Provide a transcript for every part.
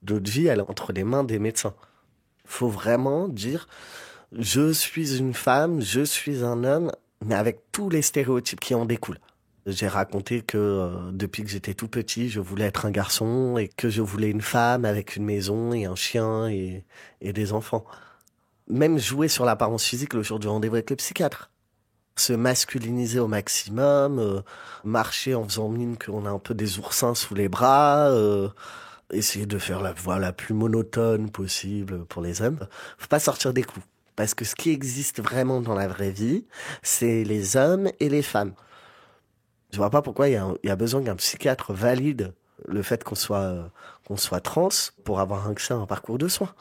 Notre vie, elle est entre les mains des médecins. Faut vraiment dire, je suis une femme, je suis un homme, mais avec tous les stéréotypes qui en découlent. J'ai raconté que depuis que j'étais tout petit, je voulais être un garçon et que je voulais une femme avec une maison et un chien et des enfants. Même jouer sur l'apparence physique le jour du rendez-vous avec le psychiatre. Se masculiniser au maximum, marcher en faisant mine qu'on a un peu des oursins sous les bras, essayer de faire la voix la plus monotone possible pour les hommes. Faut pas sortir des clous. Parce que ce qui existe vraiment dans la vraie vie, c'est les hommes et les femmes. Je vois pas pourquoi il y a besoin qu'un psychiatre valide le fait qu'on soit trans pour avoir accès à un parcours de soins.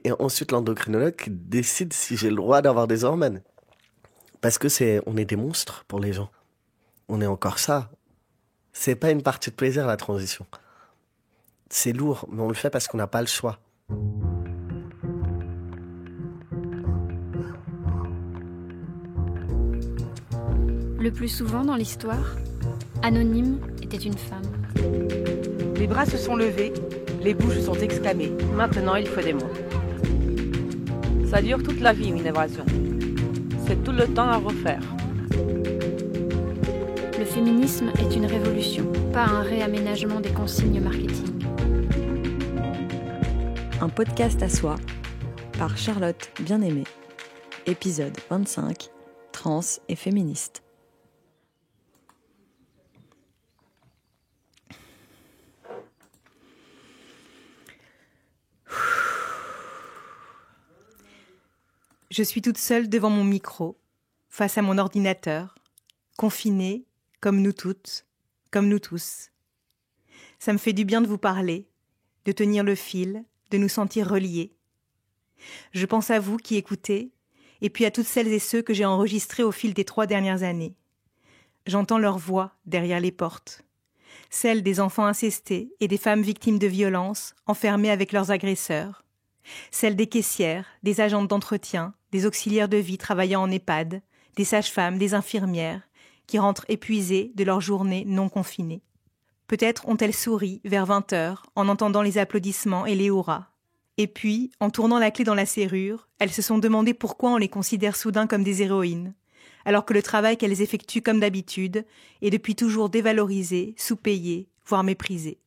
Et ensuite l'endocrinologue qui décide si j'ai le droit d'avoir des hormones. Parce que on est des monstres pour les gens. On est encore ça. C'est pas une partie de plaisir la transition. C'est lourd, mais on le fait parce qu'on n'a pas le choix. Le plus souvent dans l'histoire, Anonyme était une femme. Les bras se sont levés, les bouches sont exclamées. Maintenant, il faut des mots. Ça dure toute la vie, une évasion. C'est tout le temps à refaire. Le féminisme est une révolution, pas un réaménagement des consignes marketing. Un podcast à soi, par Charlotte Bien-Aimée. Épisode 25, trans et féministe. Je suis toute seule devant mon micro, face à mon ordinateur, confinée, comme nous toutes, comme nous tous. Ça me fait du bien de vous parler, de tenir le fil, de nous sentir reliés. Je pense à vous qui écoutez, et puis à toutes celles et ceux que j'ai enregistrés au fil des 3 dernières années. J'entends leur voix derrière les portes, celles des enfants incestés et des femmes victimes de violences, enfermées avec leurs agresseurs, celles des caissières, des agentes d'entretien, des auxiliaires de vie travaillant en EHPAD, des sages-femmes, des infirmières, qui rentrent épuisées de leur journée non confinée. Peut-être ont-elles souri vers 20h en entendant les applaudissements et les hurrahs. Et puis, en tournant la clé dans la serrure, elles se sont demandé pourquoi on les considère soudain comme des héroïnes, alors que le travail qu'elles effectuent comme d'habitude est depuis toujours dévalorisé, sous-payé, voire méprisé.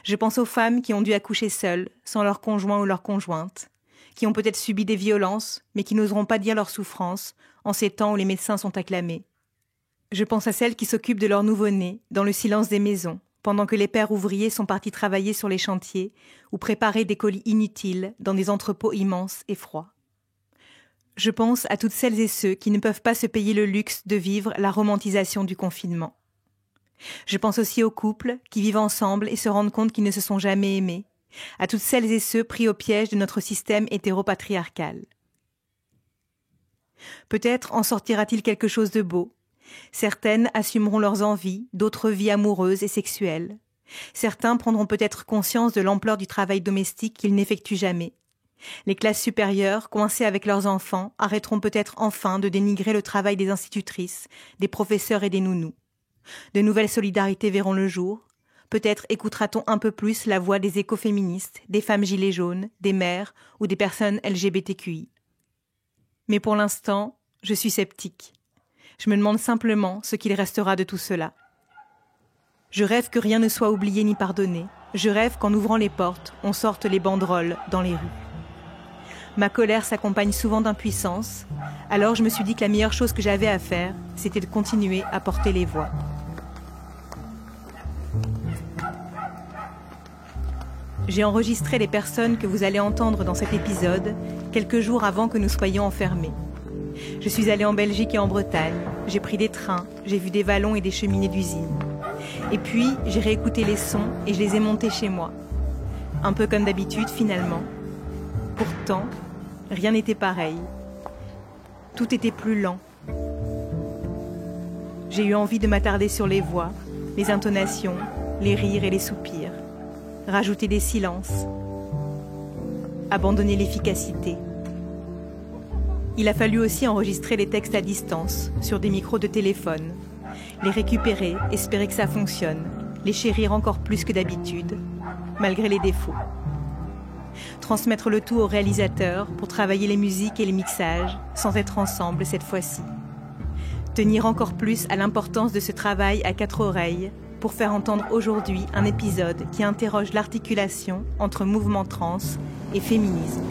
Je pense aux femmes qui ont dû accoucher seules, sans leur conjoint ou leur conjointe, qui ont peut-être subi des violences, mais qui n'oseront pas dire leur souffrance en ces temps où les médecins sont acclamés. Je pense à celles qui s'occupent de leurs nouveau-nés, dans le silence des maisons, pendant que les pères ouvriers sont partis travailler sur les chantiers ou préparer des colis inutiles dans des entrepôts immenses et froids. Je pense à toutes celles et ceux qui ne peuvent pas se payer le luxe de vivre la romantisation du confinement. Je pense aussi aux couples qui vivent ensemble et se rendent compte qu'ils ne se sont jamais aimés, à toutes celles et ceux pris au piège de notre système hétéropatriarcal. Peut-être en sortira-t-il quelque chose de beau. Certaines assumeront leurs envies, d'autres vies amoureuses et sexuelles. Certains prendront peut-être conscience de l'ampleur du travail domestique qu'ils n'effectuent jamais. Les classes supérieures, coincées avec leurs enfants, arrêteront peut-être enfin de dénigrer le travail des institutrices, des professeurs et des nounous. De nouvelles solidarités verront le jour. Peut-être écoutera-t-on un peu plus la voix des écoféministes, des femmes gilets jaunes, des mères ou des personnes LGBTQI. Mais pour l'instant, je suis sceptique. Je me demande simplement ce qu'il restera de tout cela. Je rêve que rien ne soit oublié ni pardonné. Je rêve qu'en ouvrant les portes, on sorte les banderoles dans les rues. Ma colère s'accompagne souvent d'impuissance, alors je me suis dit que la meilleure chose que j'avais à faire, c'était de continuer à porter les voix. J'ai enregistré les personnes que vous allez entendre dans cet épisode quelques jours avant que nous soyons enfermés. Je suis allée en Belgique et en Bretagne, j'ai pris des trains, j'ai vu des vallons et des cheminées d'usine. Et puis, j'ai réécouté les sons et je les ai montés chez moi. Un peu comme d'habitude, finalement. Pourtant, rien n'était pareil. Tout était plus lent. J'ai eu envie de m'attarder sur les voix, les intonations, les rires et les soupirs. Rajouter des silences. Abandonner l'efficacité. Il a fallu aussi enregistrer les textes à distance, sur des micros de téléphone. Les récupérer, espérer que ça fonctionne, les chérir encore plus que d'habitude. malgré les défauts. Transmettre le tout au réalisateur pour travailler les musiques et les mixages, sans être ensemble cette fois-ci. Tenir encore plus à l'importance de ce travail à 4 oreilles pour faire entendre aujourd'hui un épisode qui interroge l'articulation entre mouvement trans et féminisme.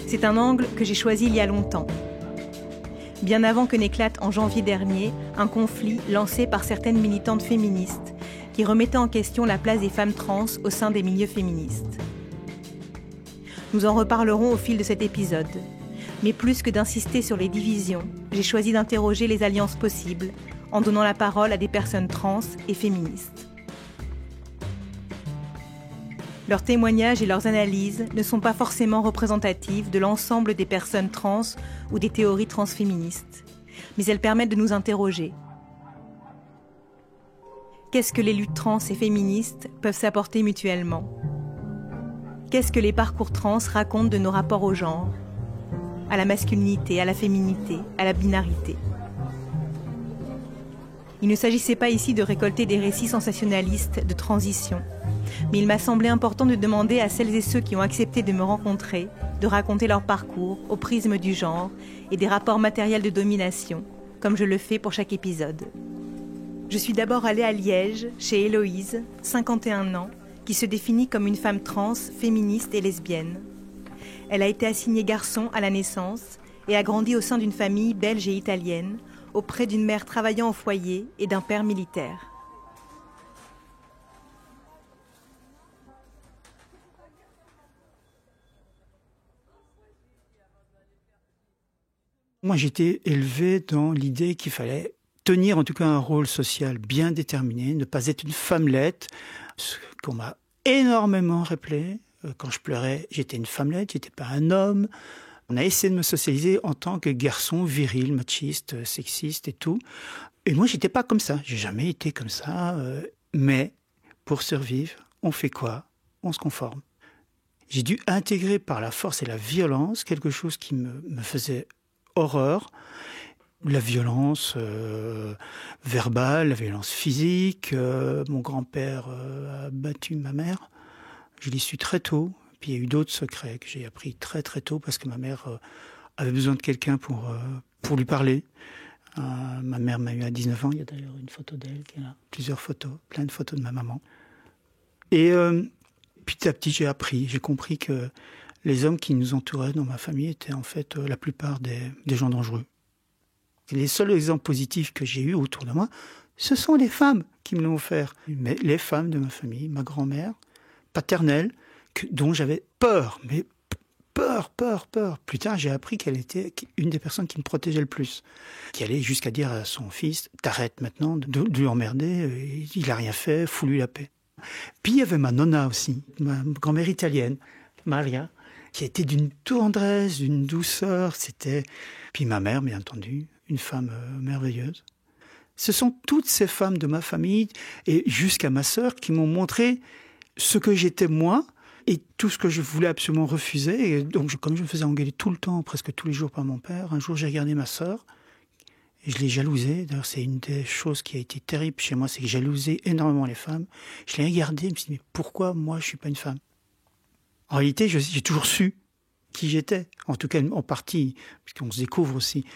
C'est un angle que j'ai choisi il y a longtemps. Bien avant que n'éclate en janvier dernier un conflit lancé par certaines militantes féministes qui remettaient en question la place des femmes trans au sein des milieux féministes. Nous en reparlerons au fil de cet épisode. Mais plus que d'insister sur les divisions, j'ai choisi d'interroger les alliances possibles en donnant la parole à des personnes trans et féministes. Leurs témoignages et leurs analyses ne sont pas forcément représentatives de l'ensemble des personnes trans ou des théories transféministes, mais elles permettent de nous interroger. Qu'est-ce que les luttes trans et féministes peuvent s'apporter mutuellement ? Qu'est-ce que les parcours trans racontent de nos rapports au genre ? À la masculinité, à la féminité, à la binarité. Il ne s'agissait pas ici de récolter des récits sensationnalistes de transition, mais il m'a semblé important de demander à celles et ceux qui ont accepté de me rencontrer de raconter leur parcours au prisme du genre et des rapports matériels de domination, comme je le fais pour chaque épisode. Je suis d'abord allée à Liège, chez Héloïse, 51 ans, qui se définit comme une femme trans, féministe et lesbienne. Elle a été assignée garçon à la naissance et a grandi au sein d'une famille belge et italienne, auprès d'une mère travaillant au foyer et d'un père militaire. Moi, j'étais élevé dans l'idée qu'il fallait tenir en tout cas un rôle social bien déterminé, ne pas être une femmelette, ce qu'on m'a énormément rappelé. Quand je pleurais, j'étais une femmelette, j'étais pas un homme. On a essayé de me socialiser en tant que garçon viril, machiste, sexiste et tout. Et moi, j'étais pas comme ça. J'ai jamais été comme ça. Mais pour survivre, on fait quoi ? On se conforme. J'ai dû intégrer par la force et la violence quelque chose qui me faisait horreur. La violence verbale, la violence physique. Mon grand-père a battu ma mère. Je l'ai su très tôt. Puis il y a eu d'autres secrets que j'ai appris très très tôt parce que ma mère avait besoin de quelqu'un pour lui parler. Ma mère m'a eu à 19 ans. Il y a d'ailleurs une photo d'elle qui est là. Plusieurs photos, plein de photos de ma maman. Et petit à petit, j'ai compris que les hommes qui nous entouraient dans ma famille étaient en fait la plupart des gens dangereux. Et les seuls exemples positifs que j'ai eus autour de moi, ce sont les femmes qui me l'ont offert. Mais les femmes de ma famille, ma grand-mère, paternelle, dont j'avais peur, mais peur. Plus tard, j'ai appris qu'elle était une des personnes qui me protégeait le plus. Qui allait jusqu'à dire à son fils, t'arrêtes maintenant de lui emmerder, il n'a rien fait, fous-lui la paix. Puis il y avait ma nonna aussi, ma grand-mère italienne, Maria, qui était d'une tendresse, d'une douceur. Puis ma mère, bien entendu, une femme merveilleuse. Ce sont toutes ces femmes de ma famille, et jusqu'à ma sœur, qui m'ont montré ce que j'étais moi, et tout ce que je voulais absolument refuser. Et donc, comme je me faisais engueuler tout le temps, presque tous les jours par mon père, un jour j'ai regardé ma sœur, et je l'ai jalousée. D'ailleurs, c'est une des choses qui a été terrible chez moi, c'est que j'ai jalousé énormément les femmes. Je l'ai regardée, je me suis dit, mais pourquoi moi je suis pas une femme ? En réalité, j'ai toujours su qui j'étais, en tout cas en partie, puisqu'on se découvre aussi.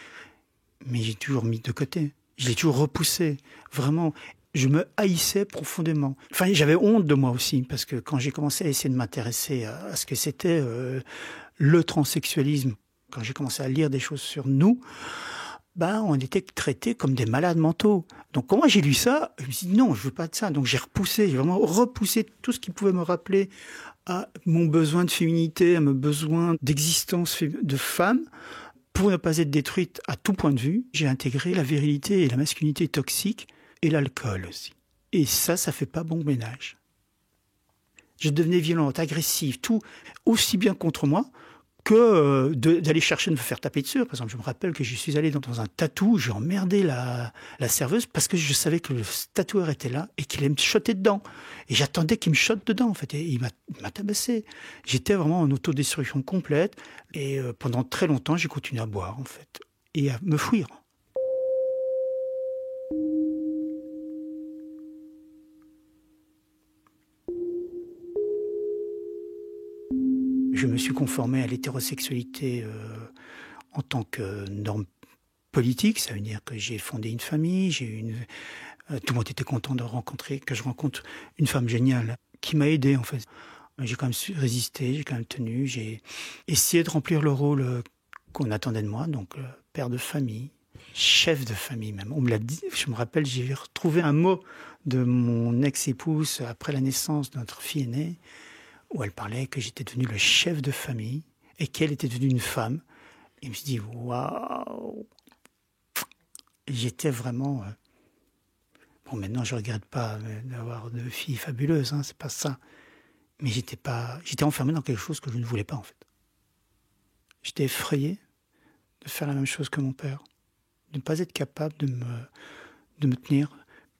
Mais j'ai toujours mis de côté. Je l'ai toujours repoussé, vraiment. Je me haïssais profondément. Enfin, j'avais honte de moi aussi, parce que quand j'ai commencé à essayer de m'intéresser à ce que c'était le transsexualisme, quand j'ai commencé à lire des choses sur nous, on était traités comme des malades mentaux. Donc quand moi j'ai lu ça, je me suis dit non, je veux pas de ça. Donc j'ai vraiment repoussé tout ce qui pouvait me rappeler à mon besoin de féminité, à mon besoin d'existence de femme. Pour ne pas être détruite à tout point de vue, j'ai intégré la virilité et la masculinité toxique et l'alcool aussi. Et ça fait pas bon ménage. Je devenais violente, agressive, tout, aussi bien contre moi que d'aller chercher de me faire taper dessus. Par exemple, je me rappelle que je suis allé dans un tatou, j'ai emmerdé la serveuse parce que je savais que le tatoueur était là et qu'il allait me shotter dedans. Et j'attendais qu'il me shotte dedans, en fait. Et il m'a tabassé. J'étais vraiment en autodestruction complète. Et pendant très longtemps, j'ai continué à boire, en fait, et à me fuir. Je me suis conformé à l'hétérosexualité en tant que norme politique. Ça veut dire que j'ai fondé une famille, tout le monde était content que je rencontre une femme géniale qui m'a aidé en fait. J'ai quand même résisté, j'ai quand même tenu, j'ai essayé de remplir le rôle qu'on attendait de moi, donc père de famille, chef de famille même. On me l'a dit, je me rappelle, j'ai retrouvé un mot de mon ex-épouse après la naissance de notre fille aînée, où elle parlait que j'étais devenu le chef de famille et qu'elle était devenue une femme. Et je me suis dit, waouh! J'étais vraiment... Bon, maintenant, je ne regrette pas d'avoir 2 filles fabuleuses, hein, c'est pas ça. Mais j'étais enfermé dans quelque chose que je ne voulais pas, en fait. J'étais effrayé de faire la même chose que mon père, de ne pas être capable de me tenir.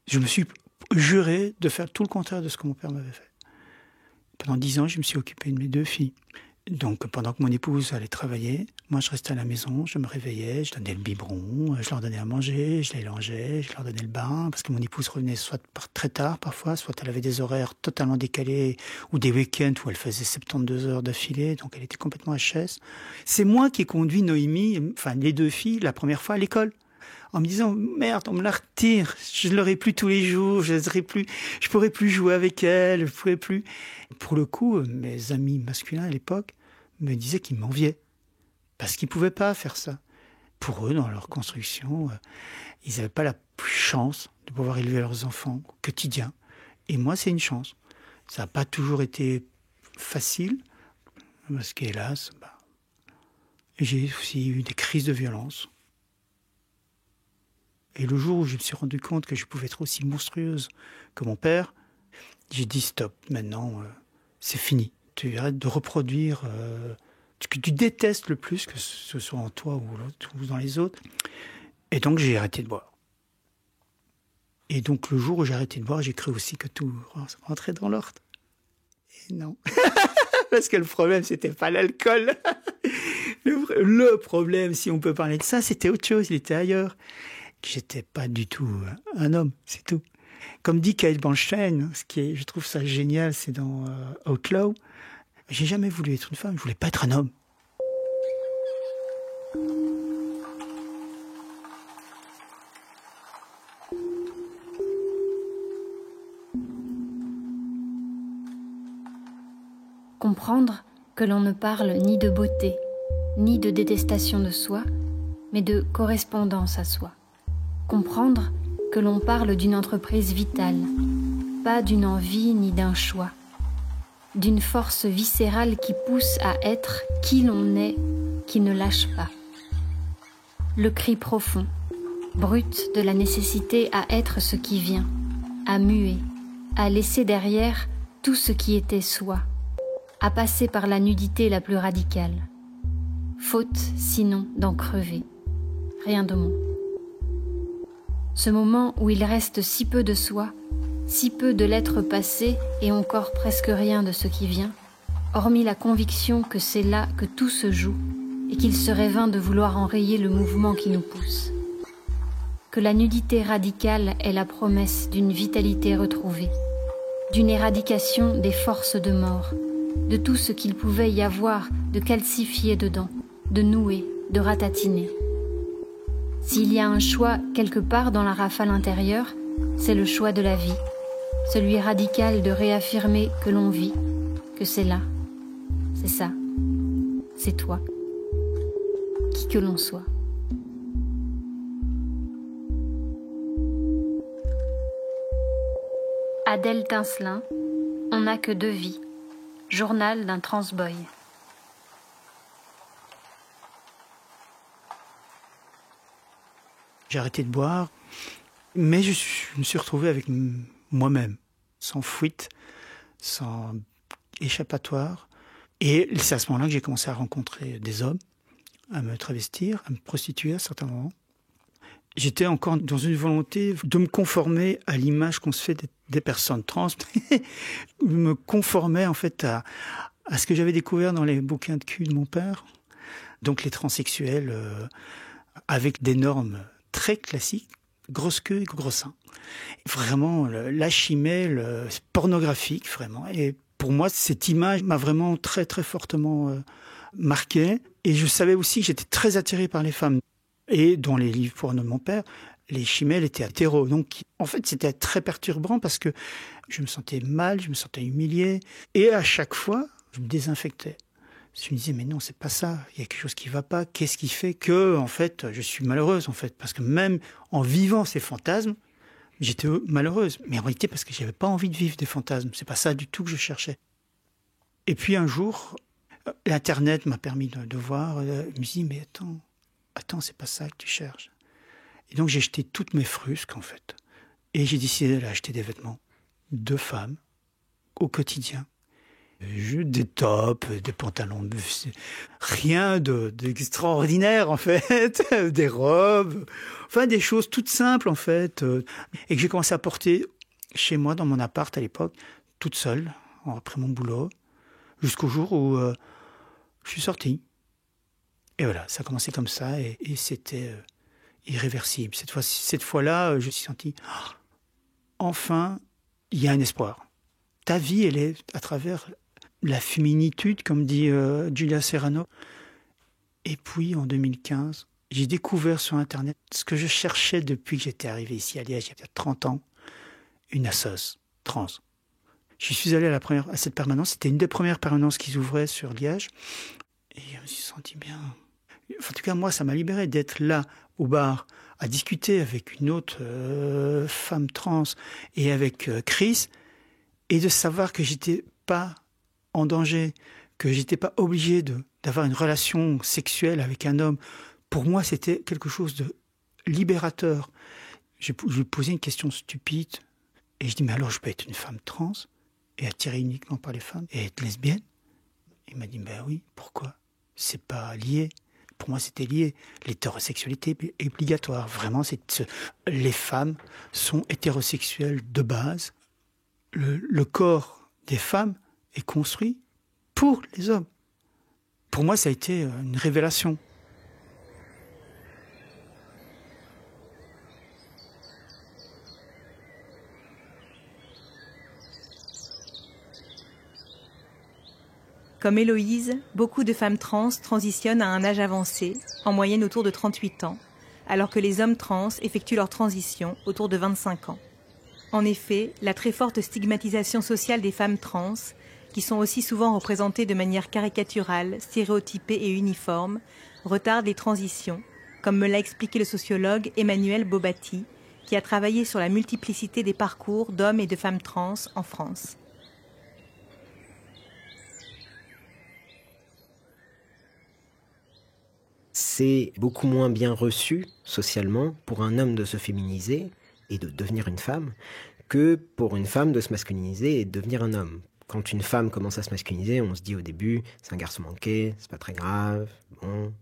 Je me suis juré de faire tout le contraire de ce que mon père m'avait fait. Pendant 10 ans, je me suis occupé de mes 2 filles. Donc, pendant que mon épouse allait travailler, moi, je restais à la maison, je me réveillais, je donnais le biberon, je leur donnais à manger, je les langeais, je leur donnais le bain, parce que mon épouse revenait soit très tard parfois, soit elle avait des horaires totalement décalés, ou des week-ends où elle faisait 72 heures d'affilée, donc elle était complètement HS. C'est moi qui ai conduit Noémie, enfin les 2 filles, la première fois à l'école. En me disant, merde, on me la retire, je ne l'aurai plus tous les jours, je pourrai plus jouer avec elle, je pourrai plus. Pour le coup, mes amis masculins à l'époque me disaient qu'ils m'enviaient, parce qu'ils ne pouvaient pas faire ça. Pour eux, dans leur construction, ils n'avaient pas la chance de pouvoir élever leurs enfants au quotidien. Et moi, c'est une chance. Ça n'a pas toujours été facile, parce qu'hélas, j'ai aussi eu des crises de violence. Et le jour où je me suis rendu compte que je pouvais être aussi monstrueuse que mon père, j'ai dit stop, maintenant, c'est fini. Tu arrêtes de reproduire ce que tu détestes le plus, que ce soit en toi ou dans les autres. Et donc j'ai arrêté de boire. Et donc le jour où j'ai arrêté de boire, j'ai cru aussi que tout rentrait dans l'ordre. Et non. Parce que le problème, c'était pas l'alcool. Le problème, si on peut parler de ça, c'était autre chose, il était ailleurs. J'étais pas du tout un homme, c'est tout. Comme dit Kate Blanchstein, je trouve ça génial, c'est dans Outlaw, j'ai jamais voulu être une femme, je voulais pas être un homme. Comprendre que l'on ne parle ni de beauté, ni de détestation de soi, mais de correspondance à soi. Comprendre que l'on parle d'une entreprise vitale, pas d'une envie ni d'un choix, d'une force viscérale qui pousse à être qui l'on est, qui ne lâche pas. Le cri profond, brut de la nécessité à être ce qui vient, à muer, à laisser derrière tout ce qui était soi, à passer par la nudité la plus radicale. Faute, sinon, d'en crever. Rien de moins. Ce moment où il reste si peu de soi, si peu de l'être passé et encore presque rien de ce qui vient, hormis la conviction que c'est là que tout se joue et qu'il serait vain de vouloir enrayer le mouvement qui nous pousse. Que la nudité radicale est la promesse d'une vitalité retrouvée, d'une éradication des forces de mort, de tout ce qu'il pouvait y avoir de calcifié dedans, de noué, de ratatiné. S'il y a un choix quelque part dans la rafale intérieure, c'est le choix de la vie, celui radical de réaffirmer que l'on vit, que c'est là, c'est ça, c'est toi, qui que l'on soit. Adèle Tincelin, On n'a que 2 vies, journal d'un transboy. J'ai arrêté de boire, mais je me suis retrouvé avec moi-même, sans fuite, sans échappatoire. Et c'est à ce moment-là que j'ai commencé à rencontrer des hommes, à me travestir, à me prostituer à certains moments. J'étais encore dans une volonté de me conformer à l'image qu'on se fait des personnes trans. Je me conformais en fait à ce que j'avais découvert dans les bouquins de cul de mon père. Donc les transsexuels avec des normes très classique, grosse queue et gros seins. Vraiment, la chimère pornographique, vraiment. Et Pour moi, cette image m'a vraiment très très fortement marqué. Et je savais aussi que j'étais très attiré par les femmes. Et dans les livres pour un homme de mon père, les Chimèles étaient hétéros. Donc en fait, c'était très perturbant parce que je me sentais mal, je me sentais humilié. Et à chaque fois, je me désinfectais. Je me disais, mais non, c'est pas ça. Il y a quelque chose qui va pas. Qu'est-ce qui fait que, en fait, je suis malheureuse, en fait? Parce que même en vivant ces fantasmes, j'étais malheureuse. Mais en réalité, parce que j'avais pas envie de vivre des fantasmes. C'est pas ça du tout que je cherchais. Et puis un jour, l'Internet m'a permis de voir. Je me dis, mais attends, c'est pas ça que tu cherches. Et donc, j'ai jeté toutes mes frusques, en fait. Et j'ai décidé d'acheter des vêtements de femmes au quotidien. Des tops, des pantalons, rien d'extraordinaire en fait, des robes, enfin des choses toutes simples en fait, et que j'ai commencé à porter chez moi dans mon appart à l'époque, toute seule, après mon boulot, jusqu'au jour où je suis sorti. Et voilà, ça a commencé comme ça et c'était irréversible. Cette fois-là, je me suis senti, enfin, il y a un espoir. Ta vie, elle est à travers la féminitude, comme dit Julia Serrano. Et puis, en 2015, j'ai découvert sur Internet ce que je cherchais depuis que j'étais arrivé ici à Liège, il y a 30 ans, une assoce trans. Je suis allé à cette permanence. C'était une des premières permanences qui s'ouvrait sur Liège. Et je me suis senti bien. En tout cas, moi, ça m'a libéré d'être là, au bar, à discuter avec une autre femme trans et avec Chris, et de savoir que j'étais pas en danger, que j'étais pas obligé d'avoir une relation sexuelle avec un homme. Pour moi, c'était quelque chose de libérateur. Je lui posais une question stupide et je dis, mais alors je peux être une femme trans et attirée uniquement par les femmes et être lesbienne? Il m'a dit, ben oui, pourquoi? C'est pas lié. Pour moi, c'était lié. L'hétérosexualité est obligatoire. Vraiment, les femmes sont hétérosexuelles de base. Le corps des femmes est construit pour les hommes. Pour moi, ça a été une révélation. Comme Héloïse, beaucoup de femmes trans transitionnent à un âge avancé, en moyenne autour de 38 ans, alors que les hommes trans effectuent leur transition autour de 25 ans. En effet, la très forte stigmatisation sociale des femmes trans, qui sont aussi souvent représentées de manière caricaturale, stéréotypée et uniforme, retarde les transitions, comme me l'a expliqué le sociologue Emmanuel Bobatti, qui a travaillé sur la multiplicité des parcours d'hommes et de femmes trans en France. C'est beaucoup moins bien reçu socialement pour un homme de se féminiser et de devenir une femme que pour une femme de se masculiniser et de devenir un homme. Quand une femme commence à se masculiniser, on se dit au début, c'est un garçon manqué, c'est pas très grave, bon.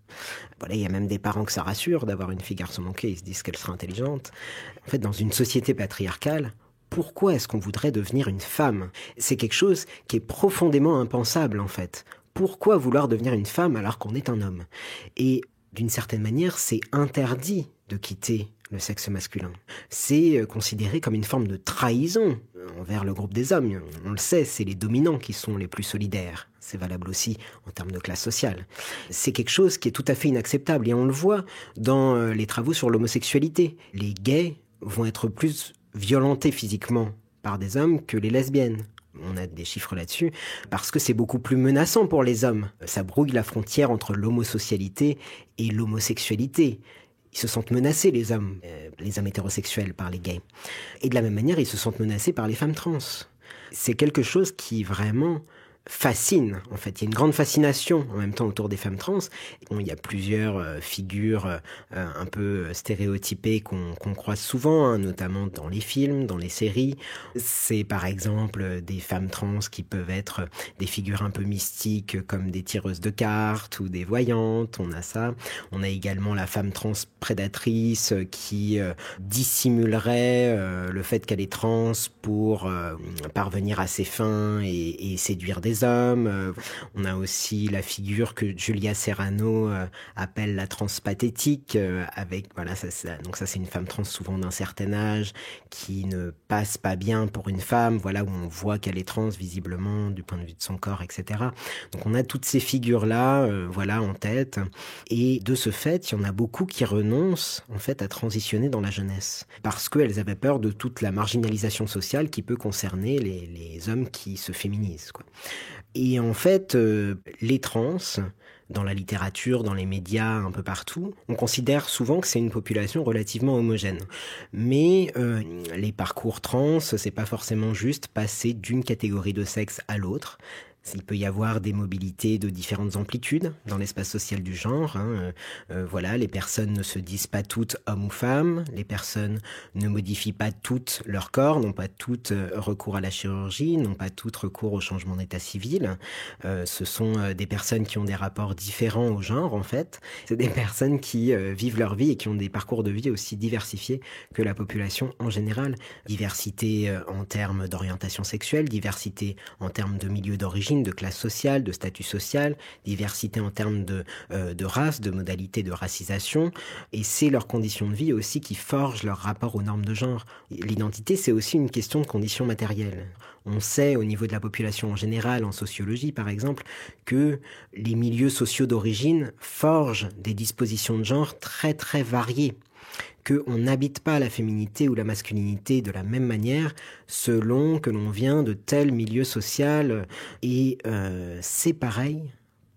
Voilà, il y a même des parents que ça rassure d'avoir une fille garçon manqué, ils se disent qu'elle sera intelligente. En fait, dans une société patriarcale, pourquoi est-ce qu'on voudrait devenir une femme? C'est quelque chose qui est profondément impensable, en fait. Pourquoi vouloir devenir une femme alors qu'on est un homme? Et d'une certaine manière, c'est interdit de quitter le sexe masculin. C'est considéré comme une forme de trahison envers le groupe des hommes. On le sait, c'est les dominants qui sont les plus solidaires. C'est valable aussi en termes de classe sociale. C'est quelque chose qui est tout à fait inacceptable et on le voit dans les travaux sur l'homosexualité. Les gays vont être plus violentés physiquement par des hommes que les lesbiennes. On a des chiffres là-dessus, parce que c'est beaucoup plus menaçant pour les hommes. Ça brouille la frontière entre l'homosocialité et l'homosexualité. Ils se sentent menacés, les hommes hétérosexuels, par les gays. Et de la même manière, ils se sentent menacés par les femmes trans. C'est quelque chose qui vraiment fascine, en fait. Il y a une grande fascination en même temps autour des femmes trans. Bon, il y a plusieurs figures un peu stéréotypées qu'on croise souvent, hein, notamment dans les films, dans les séries. C'est par exemple des femmes trans qui peuvent être des figures un peu mystiques comme des tireuses de cartes ou des voyantes, on a ça. On a également la femme trans prédatrice qui dissimulerait le fait qu'elle est trans pour parvenir à ses fins et séduire des les hommes. On a aussi la figure que Julia Serrano appelle la transpathétique, avec donc ça c'est une femme trans souvent d'un certain âge qui ne passe pas bien pour une femme, où on voit qu'elle est trans visiblement du point de vue de son corps, etc. Donc on a toutes ces figures-là, en tête. Et de ce fait, il y en a beaucoup qui renoncent en fait à transitionner dans la jeunesse parce qu'elles avaient peur de toute la marginalisation sociale qui peut concerner les hommes qui se féminisent, quoi. Et en fait, les trans, dans la littérature, dans les médias, un peu partout, on considère souvent que c'est une population relativement homogène. Mais les parcours trans, c'est pas forcément juste passer d'une catégorie de sexe à l'autre. Il peut y avoir des mobilités de différentes amplitudes dans l'espace social du genre. Les personnes ne se disent pas toutes hommes ou femmes, les personnes ne modifient pas toutes leur corps, n'ont pas toutes recours à la chirurgie, n'ont pas toutes recours au changement d'état civil. Ce sont des personnes qui ont des rapports différents au genre, en fait. C'est des personnes qui vivent leur vie et qui ont des parcours de vie aussi diversifiés que la population en général. Diversité en termes d'orientation sexuelle, diversité en termes de milieu d'origine, de classe sociale, de statut social, diversité en termes de race, de modalités de racisation, et c'est leurs conditions de vie aussi qui forgent leur rapport aux normes de genre. L'identité, c'est aussi une question de conditions matérielles. On sait au niveau de la population en général, en sociologie par exemple, que les milieux sociaux d'origine forgent des dispositions de genre très très variées, qu'on n'habite pas la féminité ou la masculinité de la même manière selon que l'on vient de tel milieu social. Et c'est pareil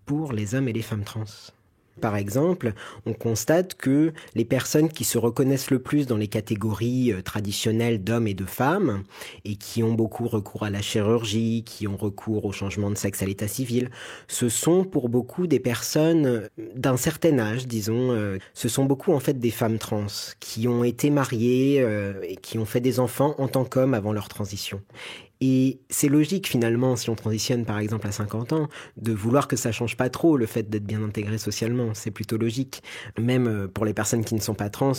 pour les hommes et les femmes trans. Par exemple, on constate que les personnes qui se reconnaissent le plus dans les catégories traditionnelles d'hommes et de femmes, et qui ont beaucoup recours à la chirurgie, qui ont recours au changement de sexe à l'état civil, ce sont pour beaucoup des personnes d'un certain âge, disons. Ce sont beaucoup en fait des femmes trans qui ont été mariées et qui ont fait des enfants en tant qu'hommes avant leur transition. Et c'est logique finalement, si on transitionne par exemple à 50 ans, de vouloir que ça change pas trop le fait d'être bien intégré socialement. C'est plutôt logique. Même pour les personnes qui ne sont pas trans,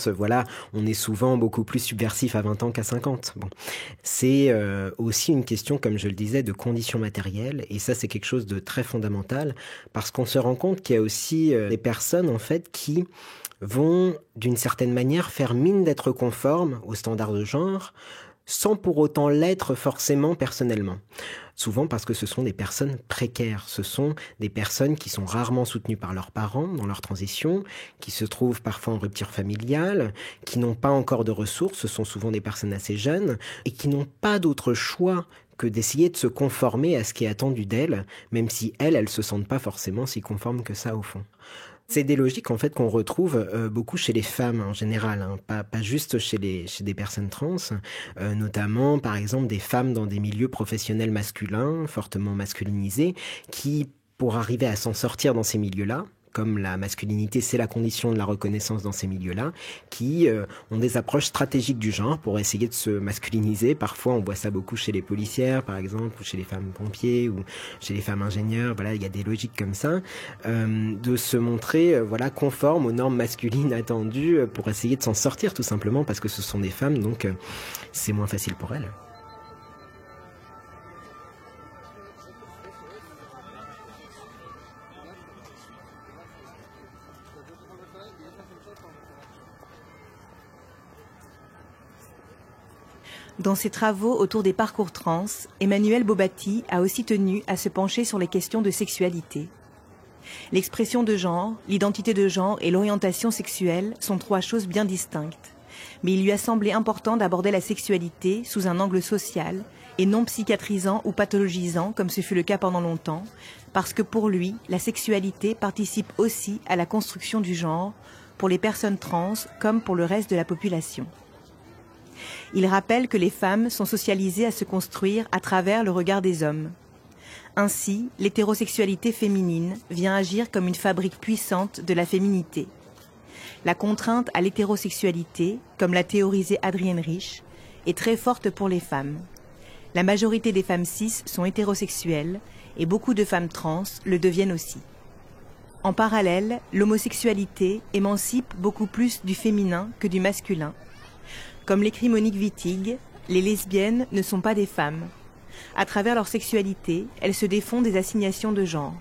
on est souvent beaucoup plus subversif à 20 ans qu'à 50. Bon. C'est aussi une question, comme je le disais, de conditions matérielles. Et ça, c'est quelque chose de très fondamental parce qu'on se rend compte qu'il y a aussi des personnes en fait qui vont d'une certaine manière faire mine d'être conformes aux standards de genre, sans pour autant l'être forcément personnellement. Souvent parce que ce sont des personnes précaires, ce sont des personnes qui sont rarement soutenues par leurs parents dans leur transition, qui se trouvent parfois en rupture familiale, qui n'ont pas encore de ressources, ce sont souvent des personnes assez jeunes, et qui n'ont pas d'autre choix que d'essayer de se conformer à ce qui est attendu d'elles, même si elles se sentent pas forcément si conformes que ça au fond. C'est des logiques en fait qu'on retrouve beaucoup chez les femmes en général, pas juste chez des personnes trans, notamment par exemple des femmes dans des milieux professionnels masculins, fortement masculinisés, qui pour arriver à s'en sortir dans ces milieux-là, comme la masculinité, c'est la condition de la reconnaissance dans ces milieux-là, qui ont des approches stratégiques du genre pour essayer de se masculiniser. Parfois, on voit ça beaucoup chez les policières, par exemple, ou chez les femmes pompiers, ou chez les femmes ingénieurs. Il y a des logiques comme ça, de se montrer, conformes aux normes masculines attendues pour essayer de s'en sortir, tout simplement, parce que ce sont des femmes, donc c'est moins facile pour elles. Dans ses travaux autour des parcours trans, Emmanuelle Bobatti a aussi tenu à se pencher sur les questions de sexualité. L'expression de genre, l'identité de genre et l'orientation sexuelle sont trois choses bien distinctes. Mais il lui a semblé important d'aborder la sexualité sous un angle social et non psychiatrisant ou pathologisant comme ce fut le cas pendant longtemps, parce que pour lui, la sexualité participe aussi à la construction du genre, pour les personnes trans comme pour le reste de la population. Il rappelle que les femmes sont socialisées à se construire à travers le regard des hommes. Ainsi, l'hétérosexualité féminine vient agir comme une fabrique puissante de la féminité. La contrainte à l'hétérosexualité, comme l'a théorisé Adrienne Rich, est très forte pour les femmes. La majorité des femmes cis sont hétérosexuelles et beaucoup de femmes trans le deviennent aussi. En parallèle, l'homosexualité émancipe beaucoup plus du féminin que du masculin. Comme l'écrit Monique Wittig, les lesbiennes ne sont pas des femmes. À travers leur sexualité, elles se défont des assignations de genre.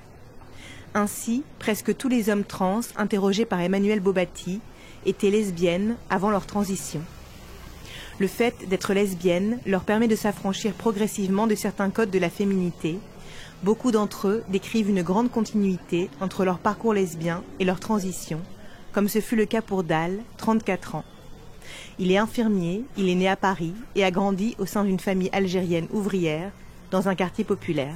Ainsi, presque tous les hommes trans interrogés par Emmanuelle Bobatti étaient lesbiennes avant leur transition. Le fait d'être lesbienne leur permet de s'affranchir progressivement de certains codes de la féminité. Beaucoup d'entre eux décrivent une grande continuité entre leur parcours lesbien et leur transition, comme ce fut le cas pour Dal, 34 ans. Il est infirmier, il est né à Paris et a grandi au sein d'une famille algérienne ouvrière dans un quartier populaire.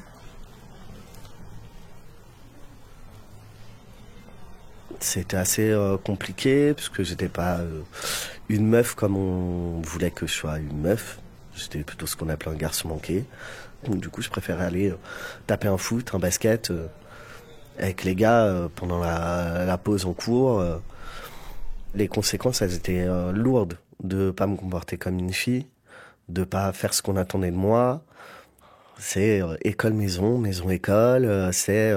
C'était assez compliqué parce que j'étais pas une meuf comme on voulait que je sois une meuf. J'étais plutôt ce qu'on appelait un garçon manqué. Donc, du coup, je préférais aller taper un foot, un basket avec les gars pendant la pause en cours. Les conséquences, elles étaient lourdes de pas me comporter comme une fille, de pas faire ce qu'on attendait de moi. C'est école-maison, maison-école, c'est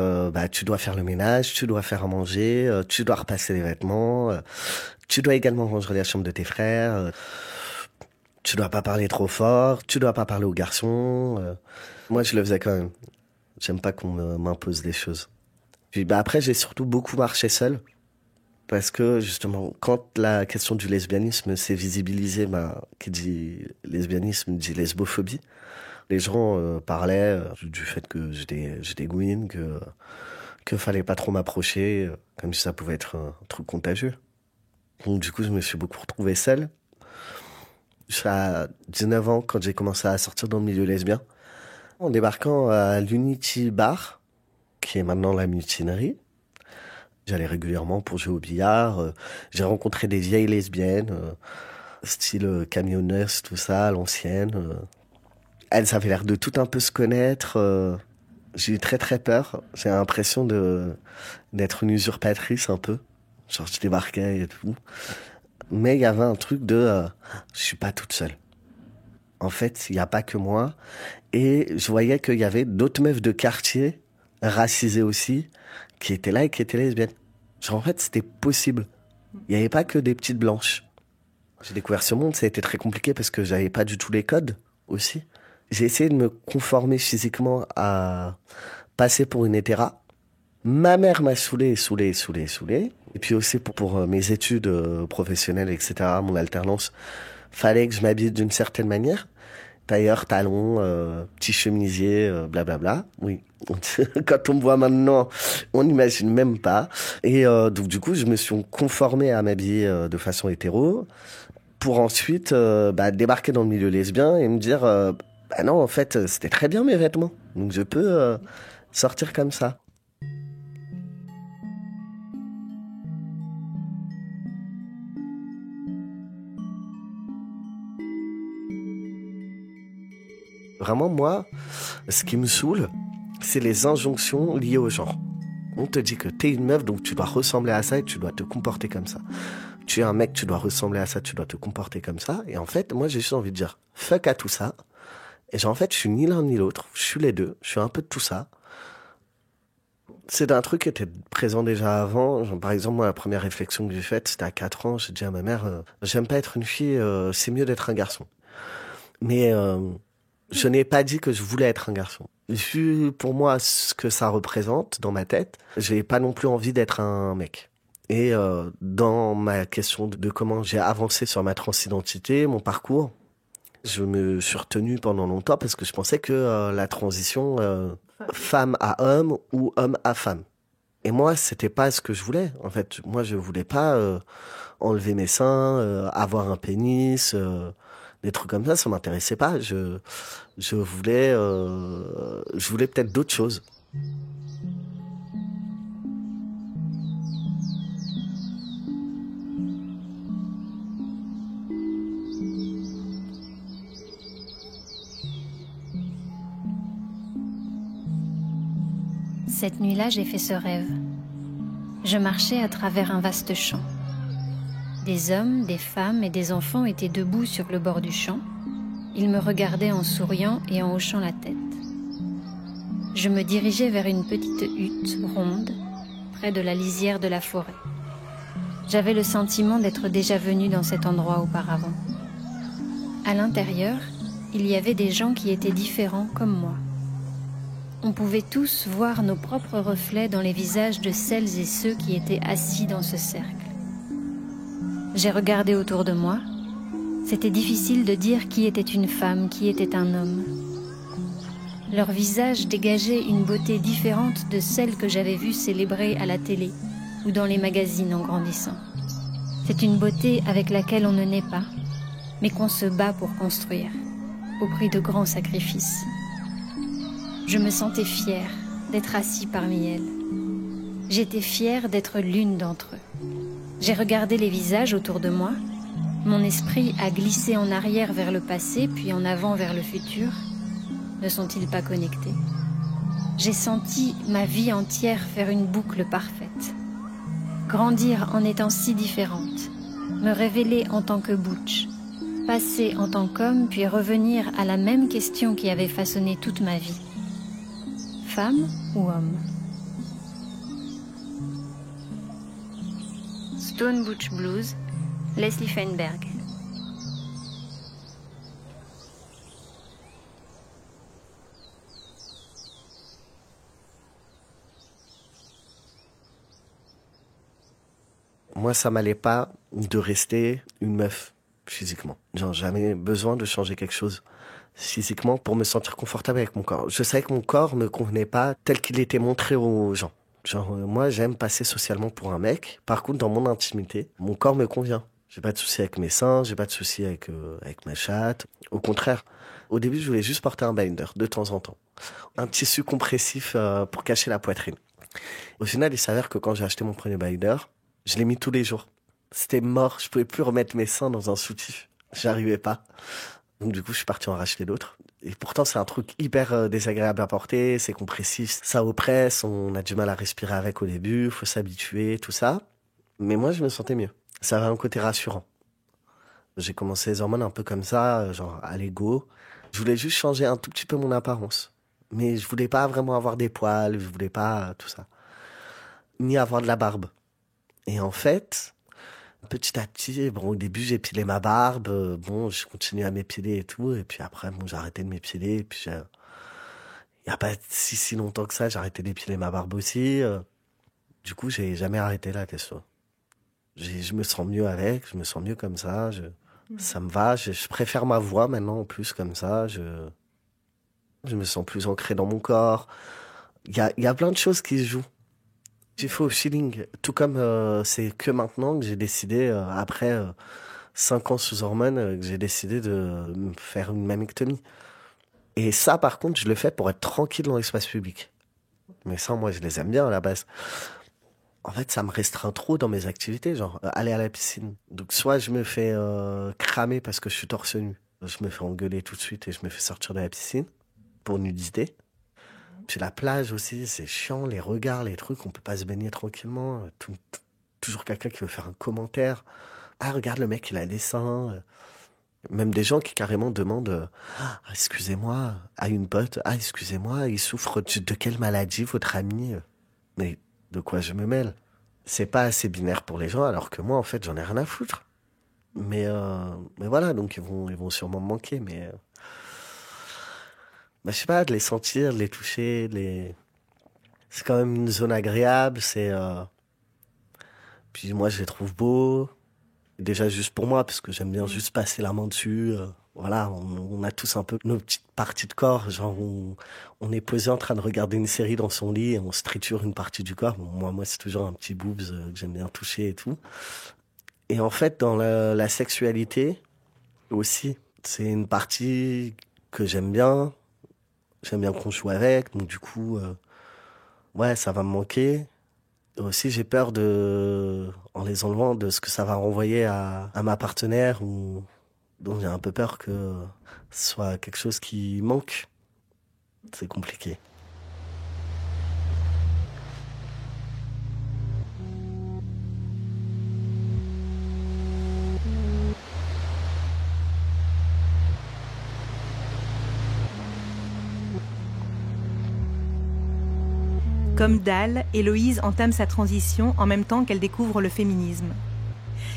tu dois faire le ménage, tu dois faire à manger, tu dois repasser les vêtements, tu dois également ranger la chambre de tes frères, tu dois pas parler trop fort, tu dois pas parler aux garçons. Moi, je le faisais quand même. J'aime pas qu'on m'impose des choses. Puis après, j'ai surtout beaucoup marché seul. Parce que justement, quand la question du lesbianisme s'est visibilisée, qui dit lesbianisme dit lesbophobie. Les gens parlaient du fait que j'étais gouine, que fallait pas trop m'approcher, comme si ça pouvait être un truc contagieux. Donc du coup, je me suis beaucoup retrouvé seul. À 19 ans, quand j'ai commencé à sortir dans le milieu lesbien, en débarquant à l'Unity Bar, qui est maintenant la Mutinerie, j'allais régulièrement pour jouer au billard. J'ai rencontré des vieilles lesbiennes, style camionneuse, tout ça, à l'ancienne. Elles avaient l'air de tout un peu se connaître. J'ai eu très très peur. J'ai l'impression d'être une usurpatrice un peu. Genre je débarquais et tout. Mais il y avait un truc de je suis pas toute seule. En fait, il n'y a pas que moi. Et je voyais qu'il y avait d'autres meufs de quartier, racisées aussi, qui étaient là et qui étaient lesbiennes. Genre en fait, c'était possible. Il n'y avait pas que des petites blanches. J'ai découvert ce monde, ça a été très compliqué parce que j'avais pas du tout les codes aussi. J'ai essayé de me conformer physiquement à passer pour une hétéra. Ma mère m'a saoulé. Et puis aussi pour mes études professionnelles, etc., mon alternance, fallait que je m'habille d'une certaine manière. Tailleur, talons, petit chemisier, blablabla. Oui, quand on me voit maintenant, on n'imagine même pas. Et donc du coup, je me suis conformé à m'habiller de façon hétéro pour ensuite débarquer dans le milieu lesbien et me dire non, en fait, c'était très bien mes vêtements. Donc je peux sortir comme ça. Vraiment, moi, ce qui me saoule, c'est les injonctions liées au genre. On te dit que t'es une meuf, donc tu dois ressembler à ça et tu dois te comporter comme ça. Tu es un mec, tu dois ressembler à ça, tu dois te comporter comme ça. Et en fait, moi, j'ai juste envie de dire fuck à tout ça. Et genre, en fait, je suis ni l'un ni l'autre. Je suis les deux. Je suis un peu de tout ça. C'est un truc qui était présent déjà avant. Genre, par exemple, moi, la première réflexion que j'ai faite, c'était à 4 ans. J'ai dit à ma mère, j'aime pas être une fille, c'est mieux d'être un garçon. Mais je n'ai pas dit que je voulais être un garçon. Vu pour moi ce que ça représente dans ma tête, j'ai pas non plus envie d'être un mec. Et dans ma question de comment j'ai avancé sur ma transidentité, mon parcours, je me suis retenu pendant longtemps parce que je pensais que la transition femme à homme ou homme à femme. Et moi, c'était pas ce que je voulais. En fait, moi, je voulais pas enlever mes seins, avoir un pénis, des trucs comme ça m'intéressait pas. Je voulais peut-être d'autres choses. Cette nuit-là, j'ai fait ce rêve. Je marchais à travers un vaste champ. Des hommes, des femmes et des enfants étaient debout sur le bord du champ. Ils me regardaient en souriant et en hochant la tête. Je me dirigeais vers une petite hutte ronde, près de la lisière de la forêt. J'avais le sentiment d'être déjà venue dans cet endroit auparavant. À l'intérieur, il y avait des gens qui étaient différents comme moi. On pouvait tous voir nos propres reflets dans les visages de celles et ceux qui étaient assis dans ce cercle. J'ai regardé autour de moi. C'était difficile de dire qui était une femme, qui était un homme. Leurs visages dégageaient une beauté différente de celle que j'avais vue célébrer à la télé ou dans les magazines en grandissant. C'est une beauté avec laquelle on ne naît pas, mais qu'on se bat pour construire, au prix de grands sacrifices. Je me sentais fière d'être assis parmi elles. J'étais fière d'être l'une d'entre eux. J'ai regardé les visages autour de moi. Mon esprit a glissé en arrière vers le passé, puis en avant vers le futur. Ne sont-ils pas connectés? J'ai senti ma vie entière faire une boucle parfaite. Grandir en étant si différente, me révéler en tant que Butch, passer en tant qu'homme, puis revenir à la même question qui avait façonné toute ma vie. Femme ou homme? Stone Butch Blues, Leslie Feinberg. Moi, ça m'allait pas de rester une meuf physiquement. J'ai jamais besoin de changer quelque chose physiquement pour me sentir confortable avec mon corps. Je savais que mon corps me convenait pas tel qu'il était montré aux gens. Moi, j'aime passer socialement pour un mec. Par contre, dans mon intimité, mon corps me convient. J'ai pas de souci avec mes seins, j'ai pas de souci avec ma chatte. Au contraire, au début, je voulais juste porter un binder de temps en temps. Un tissu compressif pour cacher la poitrine. Au final, il s'avère que quand j'ai acheté mon premier binder, je l'ai mis tous les jours. C'était mort, je pouvais plus remettre mes seins dans un soutif. J'arrivais pas. Donc du coup, je suis parti en racheter d'autres. Et pourtant, c'est un truc hyper désagréable à porter, c'est compressif, ça oppresse, on a du mal à respirer avec au début, faut s'habituer, tout ça. Mais moi, je me sentais mieux. Ça avait un côté rassurant. J'ai commencé les hormones un peu comme ça, genre à l'ego. Je voulais juste changer un tout petit peu mon apparence. Mais je voulais pas vraiment avoir des poils, je voulais pas tout ça. Ni avoir de la barbe. Et en fait, petit à petit, bon, au début, j'épilais ma barbe, bon, je continue à m'épiler et tout, et puis après, bon, j'ai arrêté de m'épiler, et puis il y a pas si longtemps que ça, j'ai arrêté d'épiler ma barbe aussi. Du coup, j'ai jamais arrêté la question. Je me sens mieux avec, je me sens mieux comme ça, ça me va, je préfère ma voix maintenant en plus comme ça, je me sens plus ancré dans mon corps. Il y a plein de choses qui se jouent. J'ai fait au feeling, tout comme c'est que maintenant que j'ai décidé, après 5 ans sous hormones, que j'ai décidé de me faire une mammectomie. Et ça, par contre, je le fais pour être tranquille dans l'espace public. Mais ça, moi, je les aime bien à la base. En fait, ça me restreint trop dans mes activités, genre aller à la piscine. Donc soit je me fais cramer parce que je suis torse nu. Je me fais engueuler tout de suite et je me fais sortir de la piscine pour nudité. Puis la plage aussi, c'est chiant, les regards, les trucs, on peut pas se baigner tranquillement. Toujours quelqu'un qui veut faire un commentaire. Ah, regarde le mec, il a des seins. Même des gens qui carrément demandent ah, excusez-moi, à une pote, ah, excusez-moi, il souffre de quelle maladie, votre ami? Mais de quoi je me mêle? C'est pas assez binaire pour les gens, alors que moi, en fait, j'en ai rien à foutre. Mais voilà, donc ils vont sûrement me manquer, mais... je sais pas, de les sentir, de les toucher, c'est quand même une zone agréable, Puis moi, je les trouve beaux. Déjà juste pour moi, parce que j'aime bien juste passer la main dessus. Voilà, on a tous un peu nos petites parties de corps. Genre, on est posé en train de regarder une série dans son lit et on se triture une partie du corps. Bon, moi, c'est toujours un petit boobs que j'aime bien toucher et tout. Et en fait, dans la sexualité aussi, c'est une partie que j'aime bien. J'aime bien qu'on joue avec, donc du coup, ouais, ça va me manquer. Et aussi, j'ai peur en les enlevant, de ce que ça va renvoyer à ma partenaire, donc j'ai un peu peur que ce soit quelque chose qui manque. C'est compliqué. Comme Dalle, Héloïse entame sa transition en même temps qu'elle découvre le féminisme.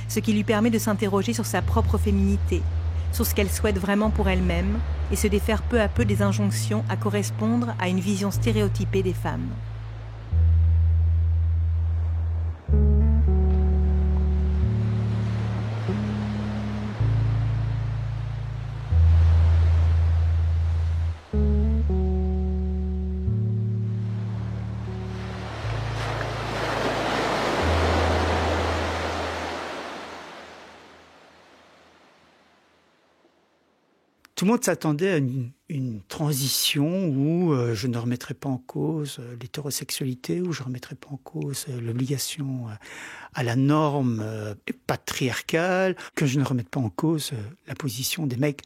Ce qui lui permet de s'interroger sur sa propre féminité, sur ce qu'elle souhaite vraiment pour elle-même et se défaire peu à peu des injonctions à correspondre à une vision stéréotypée des femmes. Tout le monde s'attendait à une transition où je ne remettrais pas en cause l'hétérosexualité, où je ne remettrais pas en cause l'obligation à la norme patriarcale, que je ne remette pas en cause la position des mecs,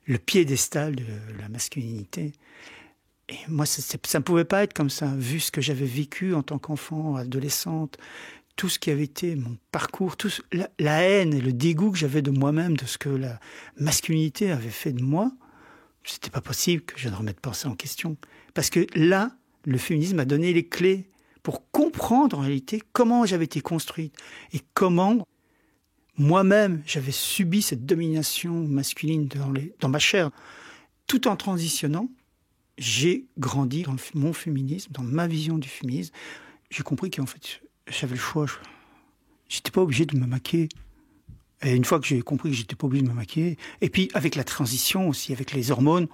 le piédestal de la masculinité. Et moi, ça ne pouvait pas être comme ça, vu ce que j'avais vécu en tant qu'enfant, adolescente, tout ce qui avait été mon parcours, la haine et le dégoût que j'avais de moi-même, de ce que la masculinité avait fait de moi. C'était pas possible que je ne remette pas ça en question. Parce que là, le féminisme m'a donné les clés pour comprendre en réalité comment j'avais été construite et comment moi-même j'avais subi cette domination masculine dans ma chair. Tout en transitionnant, j'ai grandi dans mon féminisme, dans ma vision du féminisme. J'ai compris qu'en fait, j'avais le choix. J'étais pas obligé de me maquiller. Et une fois que j'ai compris que j'étais pas obligé de me maquiller, et puis avec la transition aussi, avec les hormones,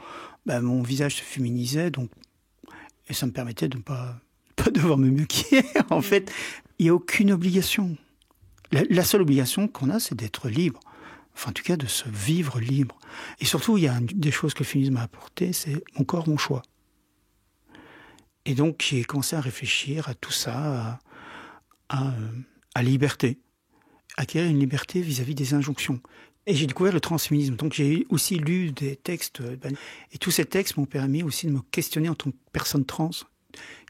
mon visage se féminisait, donc, et ça me permettait de ne pas devoir me maquiller. En fait, il n'y a aucune obligation. La seule obligation qu'on a, c'est d'être libre. Enfin, en tout cas, de se vivre libre. Et surtout, il y a une des choses que le féminisme m'a apporté, c'est mon corps, mon choix. Et donc, j'ai commencé à réfléchir à tout ça, à la liberté, acquérir une liberté vis-à-vis des injonctions. Et j'ai découvert le transféminisme. Donc j'ai aussi lu des textes, et tous ces textes m'ont permis aussi de me questionner en tant que personne trans.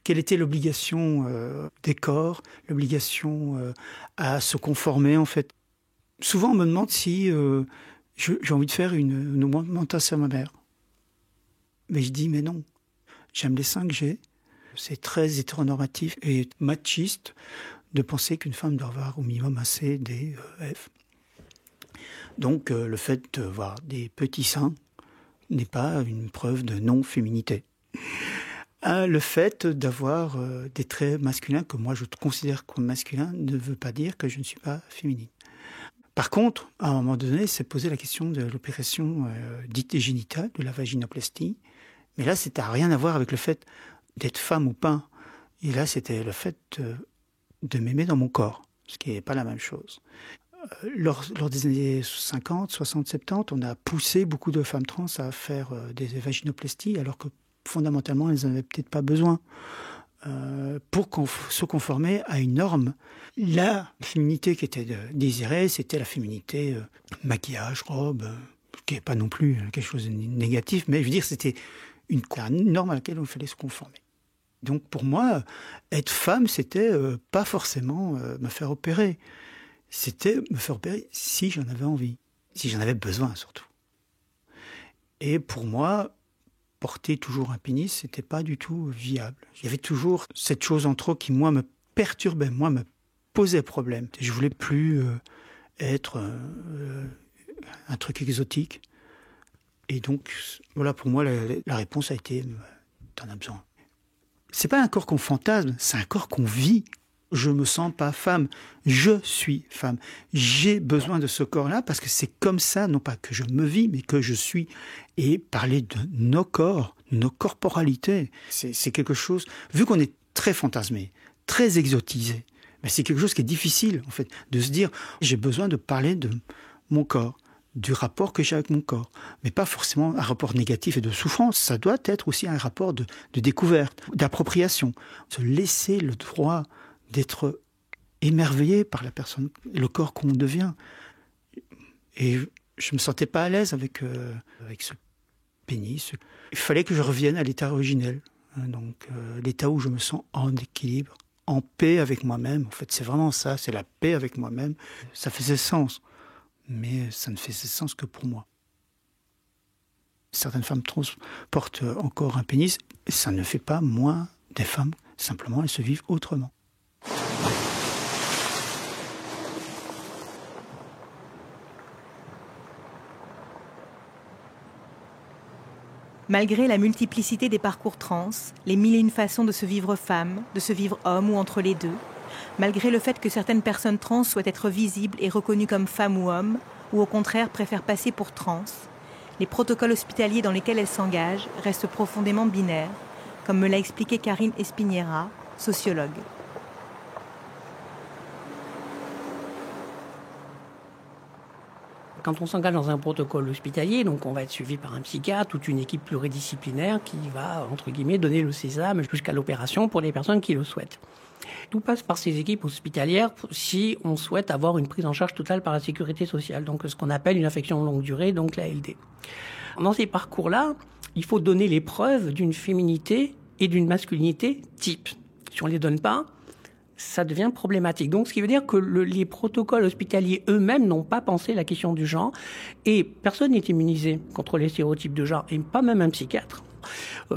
Quelle était l'obligation des corps, l'obligation à se conformer en fait. Souvent on me demande si j'ai envie de faire une augmentation à ma mère. Mais je dis mais non, j'aime les seins que j'ai. C'est très hétéronormatif et machiste de penser qu'une femme doit avoir au minimum un C, D, F. Donc le fait d'avoir des petits seins n'est pas une preuve de non-féminité. Le fait d'avoir des traits masculins que moi je considère comme masculins ne veut pas dire que je ne suis pas féminine. Par contre, à un moment donné, c'est posé la question de l'opération dite génitale, de la vaginoplastie. Mais là, c'était à rien à voir avec le fait d'être femme ou pas. Et là, c'était le fait de m'aimer dans mon corps, ce qui n'est pas la même chose. Lors des années 50, 60, 70, on a poussé beaucoup de femmes trans à faire des vaginoplasties, alors que fondamentalement, elles n'en avaient peut-être pas besoin, pour se conformer à une norme. La féminité qui était désirée, c'était la féminité maquillage, robe, qui n'est pas non plus quelque chose de négatif, mais je veux dire, c'était une norme à laquelle il fallait se conformer. Donc pour moi, être femme, c'était pas forcément me faire opérer. C'était me faire opérer si j'en avais envie, si j'en avais besoin surtout. Et pour moi, porter toujours un pénis, c'était pas du tout viable. Il y avait toujours cette chose en trop qui, moi, me perturbait, moi, me posait problème. Je voulais plus être un truc exotique. Et donc, voilà, pour moi, la réponse a été t'en as besoin. C'est pas un corps qu'on fantasme, c'est un corps qu'on vit. Je me sens pas femme, je suis femme. J'ai besoin de ce corps-là parce que c'est comme ça, non pas que je me vis, mais que je suis. Et parler de nos corps, nos corporalités, c'est quelque chose, vu qu'on est très fantasmé, très exotisé, mais c'est quelque chose qui est difficile, en fait, de se dire, j'ai besoin de parler de mon corps, du rapport que j'ai avec mon corps, mais pas forcément un rapport négatif et de souffrance. Ça doit être aussi un rapport de découverte, d'appropriation. Se laisser le droit d'être émerveillé par la personne, le corps qu'on devient. Et je me sentais pas à l'aise avec ce pénis. Il fallait que je revienne à l'état originel, donc l'état où je me sens en équilibre, en paix avec moi-même. En fait, c'est vraiment ça, c'est la paix avec moi-même. Ça faisait sens, mais ça ne faisait sens que pour moi. Certaines femmes trans portent encore un pénis, ça ne fait pas moins des femmes, simplement elles se vivent autrement. Malgré la multiplicité des parcours trans, les mille et une façons de se vivre femme, de se vivre homme ou entre les deux, malgré le fait que certaines personnes trans souhaitent être visibles et reconnues comme femmes ou hommes, ou au contraire préfèrent passer pour trans, les protocoles hospitaliers dans lesquels elles s'engagent restent profondément binaires, comme me l'a expliqué Karine Espiniera, sociologue. Quand on s'engage dans un protocole hospitalier, donc on va être suivi par un psychiatre, toute une équipe pluridisciplinaire qui va, entre guillemets, donner le sésame jusqu'à l'opération pour les personnes qui le souhaitent. Tout passe par ces équipes hospitalières si on souhaite avoir une prise en charge totale par la sécurité sociale, donc ce qu'on appelle une affection longue durée, donc l'ALD. Dans ces parcours-là, il faut donner les preuves d'une féminité et d'une masculinité type. Si on ne les donne pas, ça devient problématique. Donc, ce qui veut dire que les protocoles hospitaliers eux-mêmes n'ont pas pensé la question du genre et personne n'est immunisé contre les stéréotypes de genre, et pas même un psychiatre.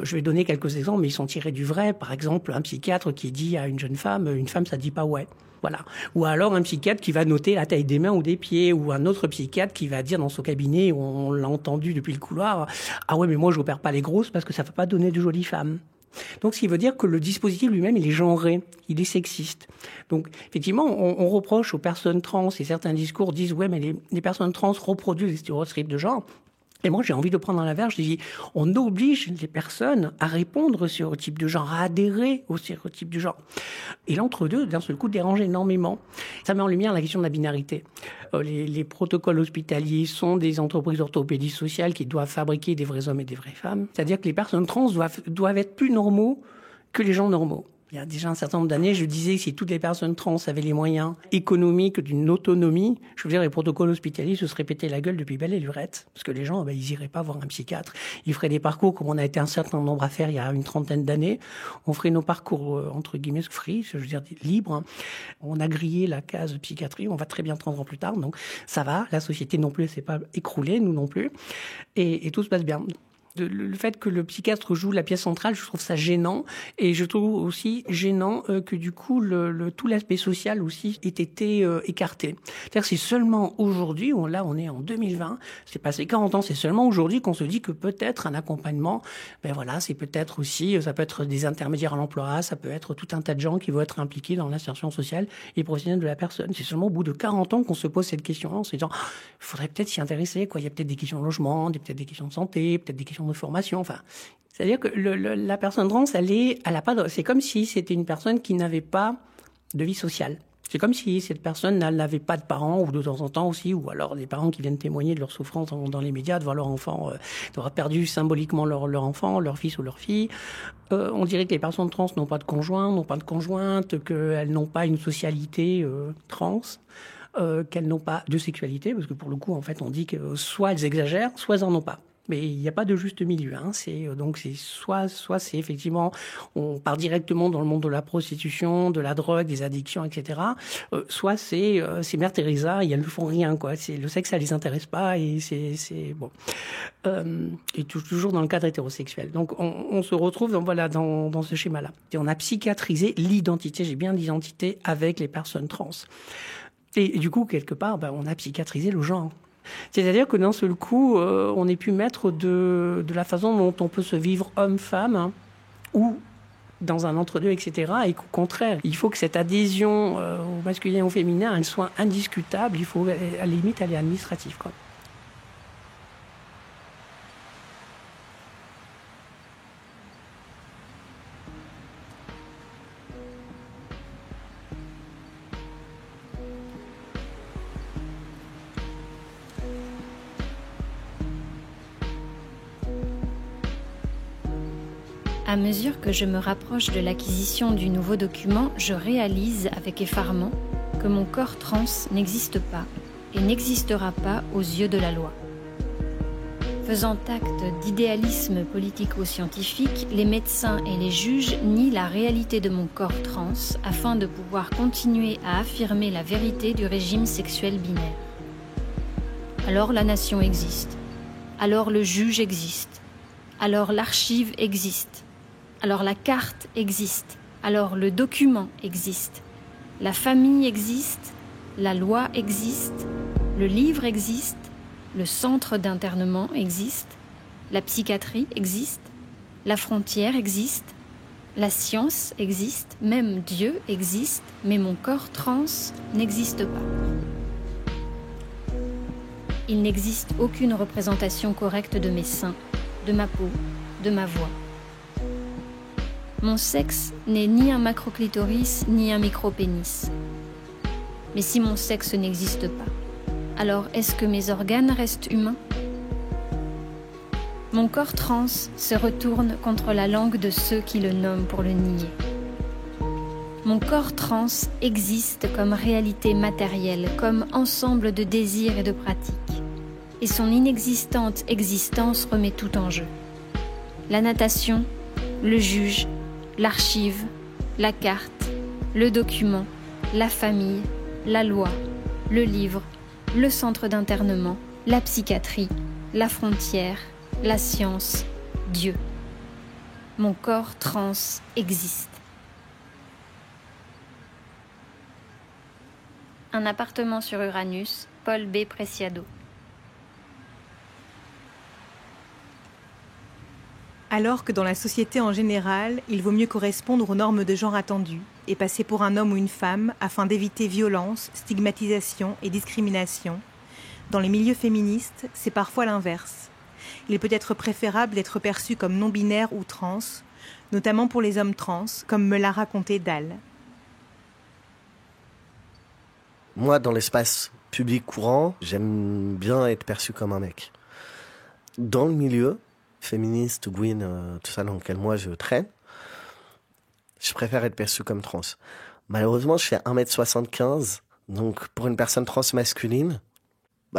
Je vais donner quelques exemples, mais ils sont tirés du vrai. Par exemple, un psychiatre qui dit à une femme, ça dit pas ouais. Voilà. Ou alors un psychiatre qui va noter la taille des mains ou des pieds, ou un autre psychiatre qui va dire dans son cabinet, on l'a entendu depuis le couloir, ah ouais, mais moi j'opère pas les grosses parce que ça va pas donner de jolies femmes. Donc, ce qui veut dire que le dispositif lui-même, il est genré, il est sexiste. Donc, effectivement, on reproche aux personnes trans, et certains discours disent, ouais, mais les personnes trans reproduisent les stéréotypes de genre. Et moi, j'ai envie de prendre à l'inverse, je dis, on oblige les personnes à répondre aux stéréotypes de genre, à adhérer aux stéréotypes de genre. Et l'entre-deux, d'un seul coup, dérange énormément. Ça met en lumière la question de la binarité. Les protocoles hospitaliers sont des entreprises d'orthopédie sociale qui doivent fabriquer des vrais hommes et des vraies femmes. C'est-à-dire que les personnes trans doivent être plus normaux que les gens normaux. Il y a déjà un certain nombre d'années, je disais que si toutes les personnes trans avaient les moyens économiques d'une autonomie, je veux dire, les protocoles hospitaliers se seraient pété la gueule depuis belle et lurette. Parce que les gens, ils iraient pas voir un psychiatre. Ils feraient des parcours comme on a été un certain nombre à faire il y a une trentaine d'années. On ferait nos parcours, entre guillemets, free, je veux dire, libres. On a grillé la case psychiatrie, on va très bien 30 ans plus tard. Donc, ça va. La société non plus, elle s'est pas écroulée, nous non plus. Et tout se passe bien. Le fait que le psychiatre joue la pièce centrale, je trouve ça gênant. Et je trouve aussi gênant que du coup, tout l'aspect social aussi ait été écarté. C'est-à-dire que c'est seulement aujourd'hui, là on est en 2020, c'est passé 40 ans, c'est seulement aujourd'hui qu'on se dit que peut-être un accompagnement, c'est peut-être aussi, ça peut être des intermédiaires à l'emploi, ça peut être tout un tas de gens qui vont être impliqués dans l'insertion sociale et professionnelle de la personne. C'est seulement au bout de 40 ans qu'on se pose cette question-là, en se disant, il faudrait peut-être s'y intéresser, quoi. Il y a peut-être des questions de logement, peut-être des questions de santé, peut-être des questions de formation, enfin, c'est-à-dire que la personne trans, c'est comme si c'était une personne qui n'avait pas de vie sociale. C'est comme si cette personne n'avait pas de parents, ou de temps en temps aussi, ou alors des parents qui viennent témoigner de leur souffrance dans les médias, de voir leur enfant, d'avoir perdu symboliquement leur enfant, leur fils ou leur fille. On dirait que les personnes trans n'ont pas de conjoint, n'ont pas de conjointe, qu'elles n'ont pas une socialité trans. Qu'elles n'ont pas de sexualité, parce que pour le coup, en fait, on dit que soit elles exagèrent, soit elles en ont pas. Mais il n'y a pas de juste milieu. Donc c'est soit c'est effectivement, on part directement dans le monde de la prostitution, de la drogue, des addictions, etc. Soit c'est Mère Teresa, et elles ne font rien, quoi. C'est le sexe, ça les intéresse pas, et c'est bon. Et toujours dans le cadre hétérosexuel. Donc on se retrouve dans ce schéma-là. Et on a psychiatrisé l'identité, j'ai bien l'identité, avec les personnes trans. Et du coup, quelque part, on a psychiatrisé le genre. C'est-à-dire que d'un seul coup, on n'est plus maître de la façon dont on peut se vivre homme-femme, ou dans un entre-deux, etc. Et qu'au contraire, il faut que cette adhésion au masculin et au féminin, elle soit indiscutable. Il faut, à la limite, elle est administrative, quoi. À mesure que je me rapproche de l'acquisition du nouveau document, je réalise avec effarement que mon corps trans n'existe pas et n'existera pas aux yeux de la loi. Faisant acte d'idéalisme politico-scientifique, les médecins et les juges nient la réalité de mon corps trans afin de pouvoir continuer à affirmer la vérité du régime sexuel binaire. Alors la nation existe. Alors le juge existe. Alors l'archive existe. Alors la carte existe, alors le document existe, la famille existe, la loi existe, le livre existe, le centre d'internement existe, La psychiatrie existe, la frontière existe, la science existe, même Dieu existe, mais mon corps trans n'existe pas. Il n'existe aucune représentation correcte de mes seins, de ma peau, de ma voix. Mon sexe n'est ni un macroclitoris, ni un micropénis. Mais si mon sexe n'existe pas, alors est-ce que mes organes restent humains ? Mon corps trans se retourne contre la langue de ceux qui le nomment pour le nier. Mon corps trans existe comme réalité matérielle, comme ensemble de désirs et de pratiques. Et son inexistante existence remet tout en jeu. La natation, le juge, l'archive, la carte, le document, la famille, la loi, le livre, le centre d'internement, la psychiatrie, la frontière, la science, Dieu. Mon corps trans existe. Un appartement sur Uranus, Paul B. Preciado. Alors que dans la société en général, il vaut mieux correspondre aux normes de genre attendues et passer pour un homme ou une femme afin d'éviter violence, stigmatisation et discrimination, dans les milieux féministes, c'est parfois l'inverse. Il peut être préférable d'être perçu comme non-binaire ou trans, notamment pour les hommes trans, comme me l'a raconté Dal. Moi, dans l'espace public courant, j'aime bien être perçu comme un mec. Dans le milieu féministe, Gwyn, tout ça dans lequel moi je traîne, je préfère être perçu comme trans. Malheureusement, je fais 1m75, donc pour une personne trans masculine,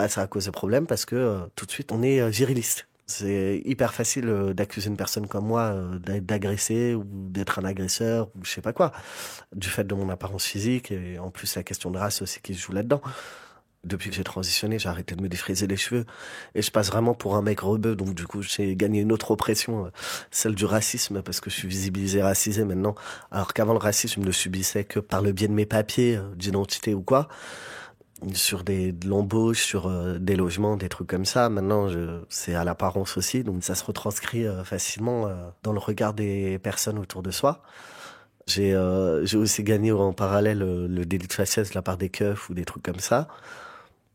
ça a causé problème parce que tout de suite, on est viriliste. C'est hyper facile d'accuser une personne comme moi d'agresser ou d'être un agresseur ou je sais pas quoi, du fait de mon apparence physique et en plus la question de race aussi qui se joue là-dedans. Depuis que j'ai transitionné, j'ai arrêté de me défriser les cheveux et je passe vraiment pour un mec rebeu, donc du coup j'ai gagné une autre oppression, celle du racisme, parce que je suis visibilisé, racisé maintenant, alors qu'avant le racisme je ne le subissais que par le biais de mes papiers d'identité ou quoi, sur de l'embauche, sur des logements, des trucs comme ça. Maintenant c'est à l'apparence aussi, donc ça se retranscrit facilement dans le regard des personnes autour de soi. J'ai aussi gagné en parallèle le délit de faciès de la part des keufs ou des trucs comme ça.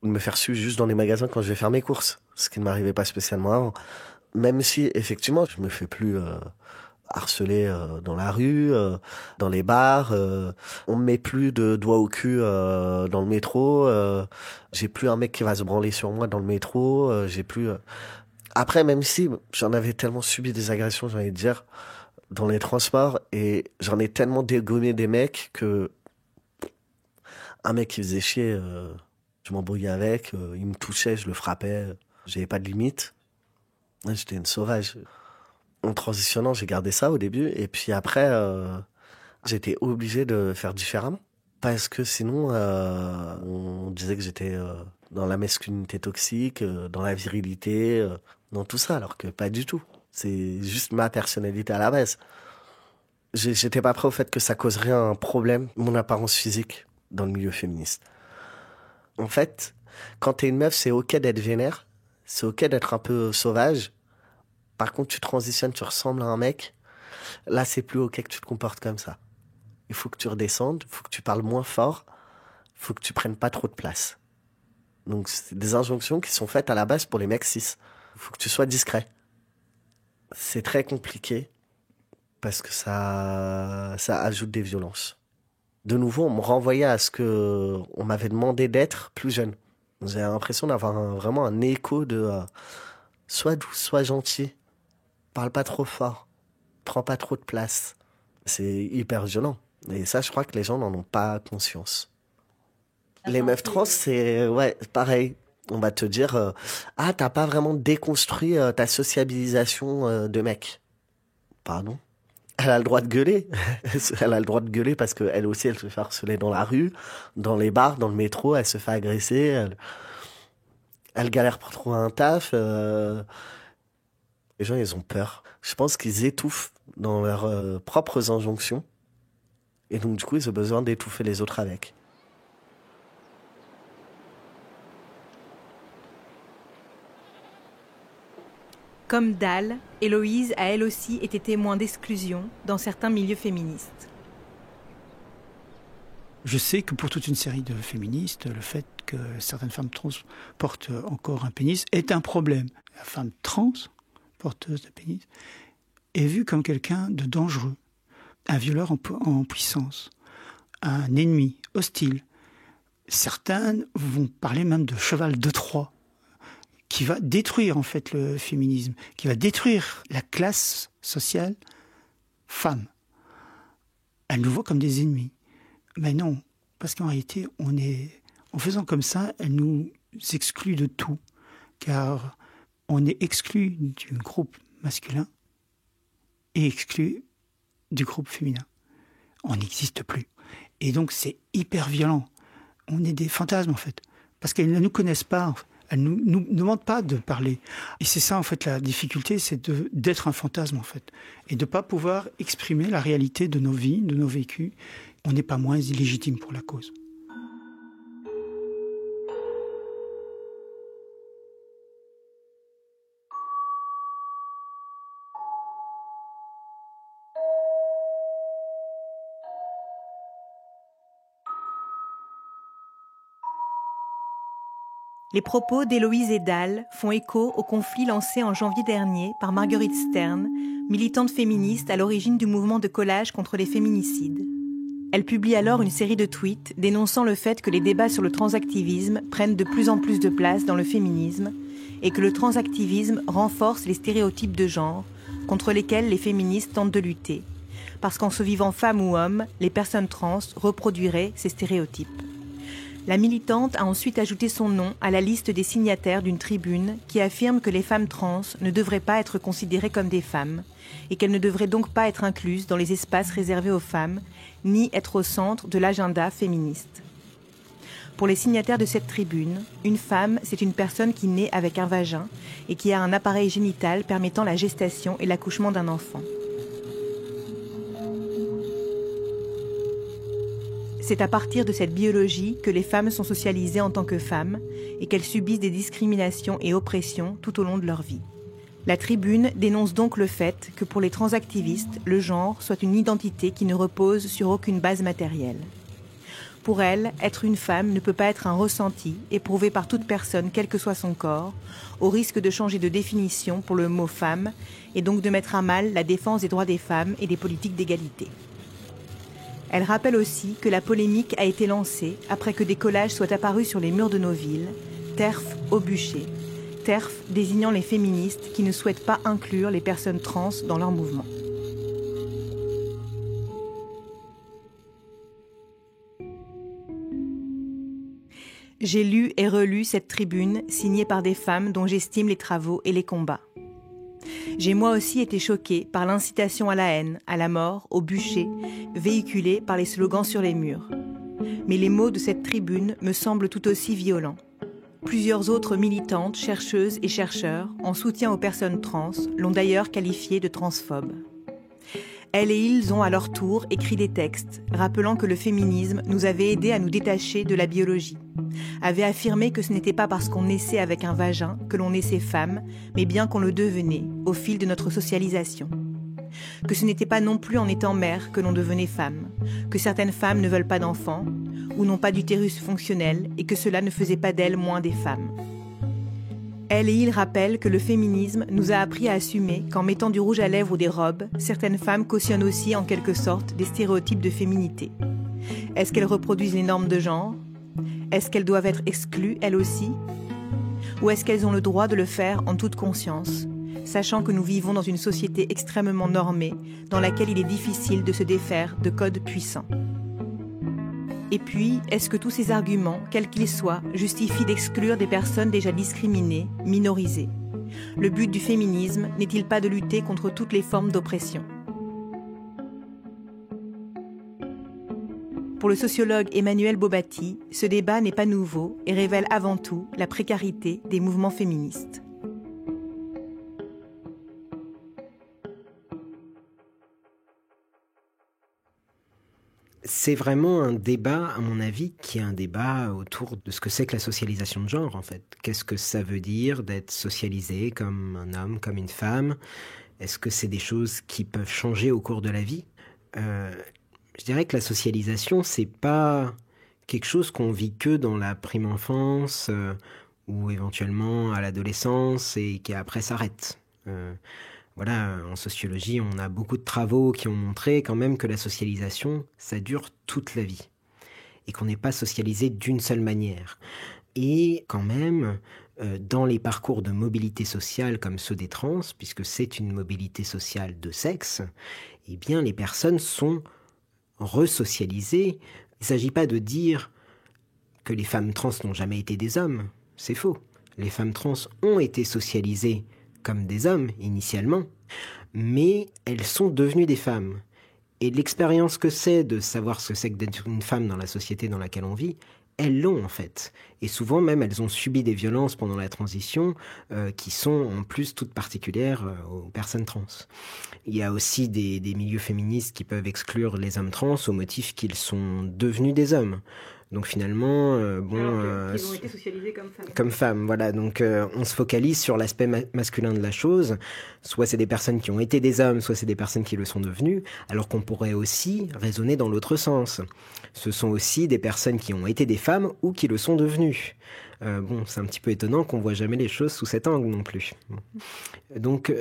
Me faire suivre juste dans les magasins quand je vais faire mes courses, ce qui ne m'arrivait pas spécialement avant. Même si, effectivement, je me fais plus harceler dans la rue, dans les bars, on me met plus de doigts au cul dans le métro, j'ai plus un mec qui va se branler sur moi dans le métro, j'ai plus... Après, même si j'en avais tellement subi des agressions, j'ai envie de dire, dans les transports, et j'en ai tellement dégommé des mecs que un mec qui faisait chier... je m'embrouillais avec, il me touchait, je le frappais, j'avais pas de limite. J'étais une sauvage. En transitionnant, j'ai gardé ça au début, et puis après, j'étais obligé de faire différemment. Parce que sinon, on disait que j'étais dans la masculinité toxique, dans la virilité, dans tout ça, alors que pas du tout. C'est juste ma personnalité à la base. J'étais pas prêt au fait que ça causerait un problème, mon apparence physique, dans le milieu féministe. En fait, quand t'es une meuf, c'est ok d'être vénère, c'est ok d'être un peu sauvage. Par contre, tu transitionnes, tu ressembles à un mec. Là, c'est plus ok que tu te comportes comme ça. Il faut que tu redescendes, il faut que tu parles moins fort, il faut que tu prennes pas trop de place. Donc, c'est des injonctions qui sont faites à la base pour les mecs cis. Il faut que tu sois discret. C'est très compliqué parce que ça ajoute des violences. De nouveau, on me renvoyait à ce que on m'avait demandé d'être plus jeune. J'ai l'impression d'avoir vraiment un écho de sois doux, sois gentil, parle pas trop fort, prends pas trop de place. C'est hyper violent. Et ça, je crois que les gens n'en ont pas conscience. Les meufs trans, c'est pareil. On va te dire t'as pas vraiment déconstruit ta sociabilisation de mec. Pardon? Elle a le droit de gueuler. Elle a le droit de gueuler parce qu'elle aussi, elle se fait harceler dans la rue, dans les bars, dans le métro, elle se fait agresser, elle galère pour trouver un taf. Les gens, ils ont peur. Je pense qu'ils étouffent dans leurs propres injonctions. Et donc, du coup, ils ont besoin d'étouffer les autres avec. Comme Dahl, Héloïse a elle aussi été témoin d'exclusion dans certains milieux féministes. Je sais que pour toute une série de féministes, le fait que certaines femmes trans portent encore un pénis est un problème. La femme trans, porteuse de pénis, est vue comme quelqu'un de dangereux, un violeur en puissance, un ennemi hostile. Certaines vont parler même de cheval de Troie, qui va détruire en fait le féminisme, qui va détruire la classe sociale femme. Elles nous voient comme des ennemis. Mais non, parce qu'en réalité, en faisant comme ça, elles nous excluent de tout, car on est exclu du groupe masculin et exclu du groupe féminin. On n'existe plus. Et donc c'est hyper violent. On est des fantasmes en fait, parce qu'elles ne nous connaissent pas. Elles ne nous demandent pas de parler. Et c'est ça en fait la difficulté, c'est d'être un fantasme en fait, et de ne pas pouvoir exprimer la réalité de nos vies, de nos vécus. On n'est pas moins illégitime pour la cause. Les propos d'Héloïse et Dahl font écho au conflit lancé en janvier dernier par Marguerite Stern, militante féministe à l'origine du mouvement de collage contre les féminicides. Elle publie alors une série de tweets dénonçant le fait que les débats sur le transactivisme prennent de plus en plus de place dans le féminisme et que le transactivisme renforce les stéréotypes de genre contre lesquels les féministes tentent de lutter, parce qu'en se vivant femme ou homme, les personnes trans reproduiraient ces stéréotypes. La militante a ensuite ajouté son nom à la liste des signataires d'une tribune qui affirme que les femmes trans ne devraient pas être considérées comme des femmes et qu'elles ne devraient donc pas être incluses dans les espaces réservés aux femmes ni être au centre de l'agenda féministe. Pour les signataires de cette tribune, une femme, c'est une personne qui naît avec un vagin et qui a un appareil génital permettant la gestation et l'accouchement d'un enfant. C'est à partir de cette biologie que les femmes sont socialisées en tant que femmes et qu'elles subissent des discriminations et oppressions tout au long de leur vie. La tribune dénonce donc le fait que pour les transactivistes, le genre soit une identité qui ne repose sur aucune base matérielle. Pour elle, être une femme ne peut pas être un ressenti éprouvé par toute personne, quel que soit son corps, au risque de changer de définition pour le mot femme et donc de mettre à mal la défense des droits des femmes et des politiques d'égalité. Elle rappelle aussi que la polémique a été lancée après que des collages soient apparus sur les murs de nos villes, TERF au bûcher, TERF désignant les féministes qui ne souhaitent pas inclure les personnes trans dans leur mouvement. J'ai lu et relu cette tribune signée par des femmes dont j'estime les travaux et les combats. J'ai moi aussi été choquée par l'incitation à la haine, à la mort, au bûcher, véhiculée par les slogans sur les murs. Mais les mots de cette tribune me semblent tout aussi violents. Plusieurs autres militantes, chercheuses et chercheurs, en soutien aux personnes trans, l'ont d'ailleurs qualifiée de transphobe. Elles et ils ont à leur tour écrit des textes, rappelant que le féminisme nous avait aidés à nous détacher de la biologie, avait affirmé que ce n'était pas parce qu'on naissait avec un vagin que l'on naissait femme, mais bien qu'on le devenait au fil de notre socialisation. Que ce n'était pas non plus en étant mère que l'on devenait femme, que certaines femmes ne veulent pas d'enfants, ou n'ont pas d'utérus fonctionnel, et que cela ne faisait pas d'elles moins des femmes. Elle et il rappellent que le féminisme nous a appris à assumer qu'en mettant du rouge à lèvres ou des robes, certaines femmes cautionnent aussi en quelque sorte des stéréotypes de féminité. Est-ce qu'elles reproduisent les normes de genre ? Est-ce qu'elles doivent être exclues, elles aussi ? Ou est-ce qu'elles ont le droit de le faire en toute conscience, sachant que nous vivons dans une société extrêmement normée, dans laquelle il est difficile de se défaire de codes puissants ? Et puis, est-ce que tous ces arguments, quels qu'ils soient, justifient d'exclure des personnes déjà discriminées, minorisées ? Le but du féminisme n'est-il pas de lutter contre toutes les formes d'oppression ? Pour le sociologue Emmanuel Bobatti, ce débat n'est pas nouveau et révèle avant tout la précarité des mouvements féministes. C'est vraiment un débat, à mon avis, qui est un débat autour de ce que c'est que la socialisation de genre, en fait. Qu'est-ce que ça veut dire d'être socialisé comme un homme, comme une femme ? Est-ce que c'est des choses qui peuvent changer au cours de la vie ? Je dirais que la socialisation, c'est pas quelque chose qu'on vit que dans la prime enfance ou éventuellement à l'adolescence et qui après s'arrête. Voilà, en sociologie, on a beaucoup de travaux qui ont montré quand même que la socialisation, ça dure toute la vie et qu'on n'est pas socialisé d'une seule manière. Et quand même, dans les parcours de mobilité sociale comme ceux des trans, puisque c'est une mobilité sociale de sexe, eh bien les personnes sont resocialisées. Il ne s'agit pas de dire que les femmes trans n'ont jamais été des hommes, c'est faux. Les femmes trans ont été socialisées comme des hommes initialement, mais elles sont devenues des femmes. Et l'expérience que c'est de savoir ce que c'est que d'être une femme dans la société dans laquelle on vit, elles l'ont en fait. Et souvent même, elles ont subi des violences pendant la transition qui sont en plus toutes particulières aux personnes trans. Il y a aussi des milieux féministes qui peuvent exclure les hommes trans au motif qu'ils sont devenus des hommes. Donc finalement, ils ont été socialisés comme femmes. Comme femmes, voilà. Donc on se focalise sur l'aspect masculin de la chose. Soit c'est des personnes qui ont été des hommes, soit c'est des personnes qui le sont devenues, alors qu'on pourrait aussi raisonner dans l'autre sens. Ce sont aussi des personnes qui ont été des femmes ou qui le sont devenues. C'est un petit peu étonnant qu'on voit jamais les choses sous cet angle non plus. Donc,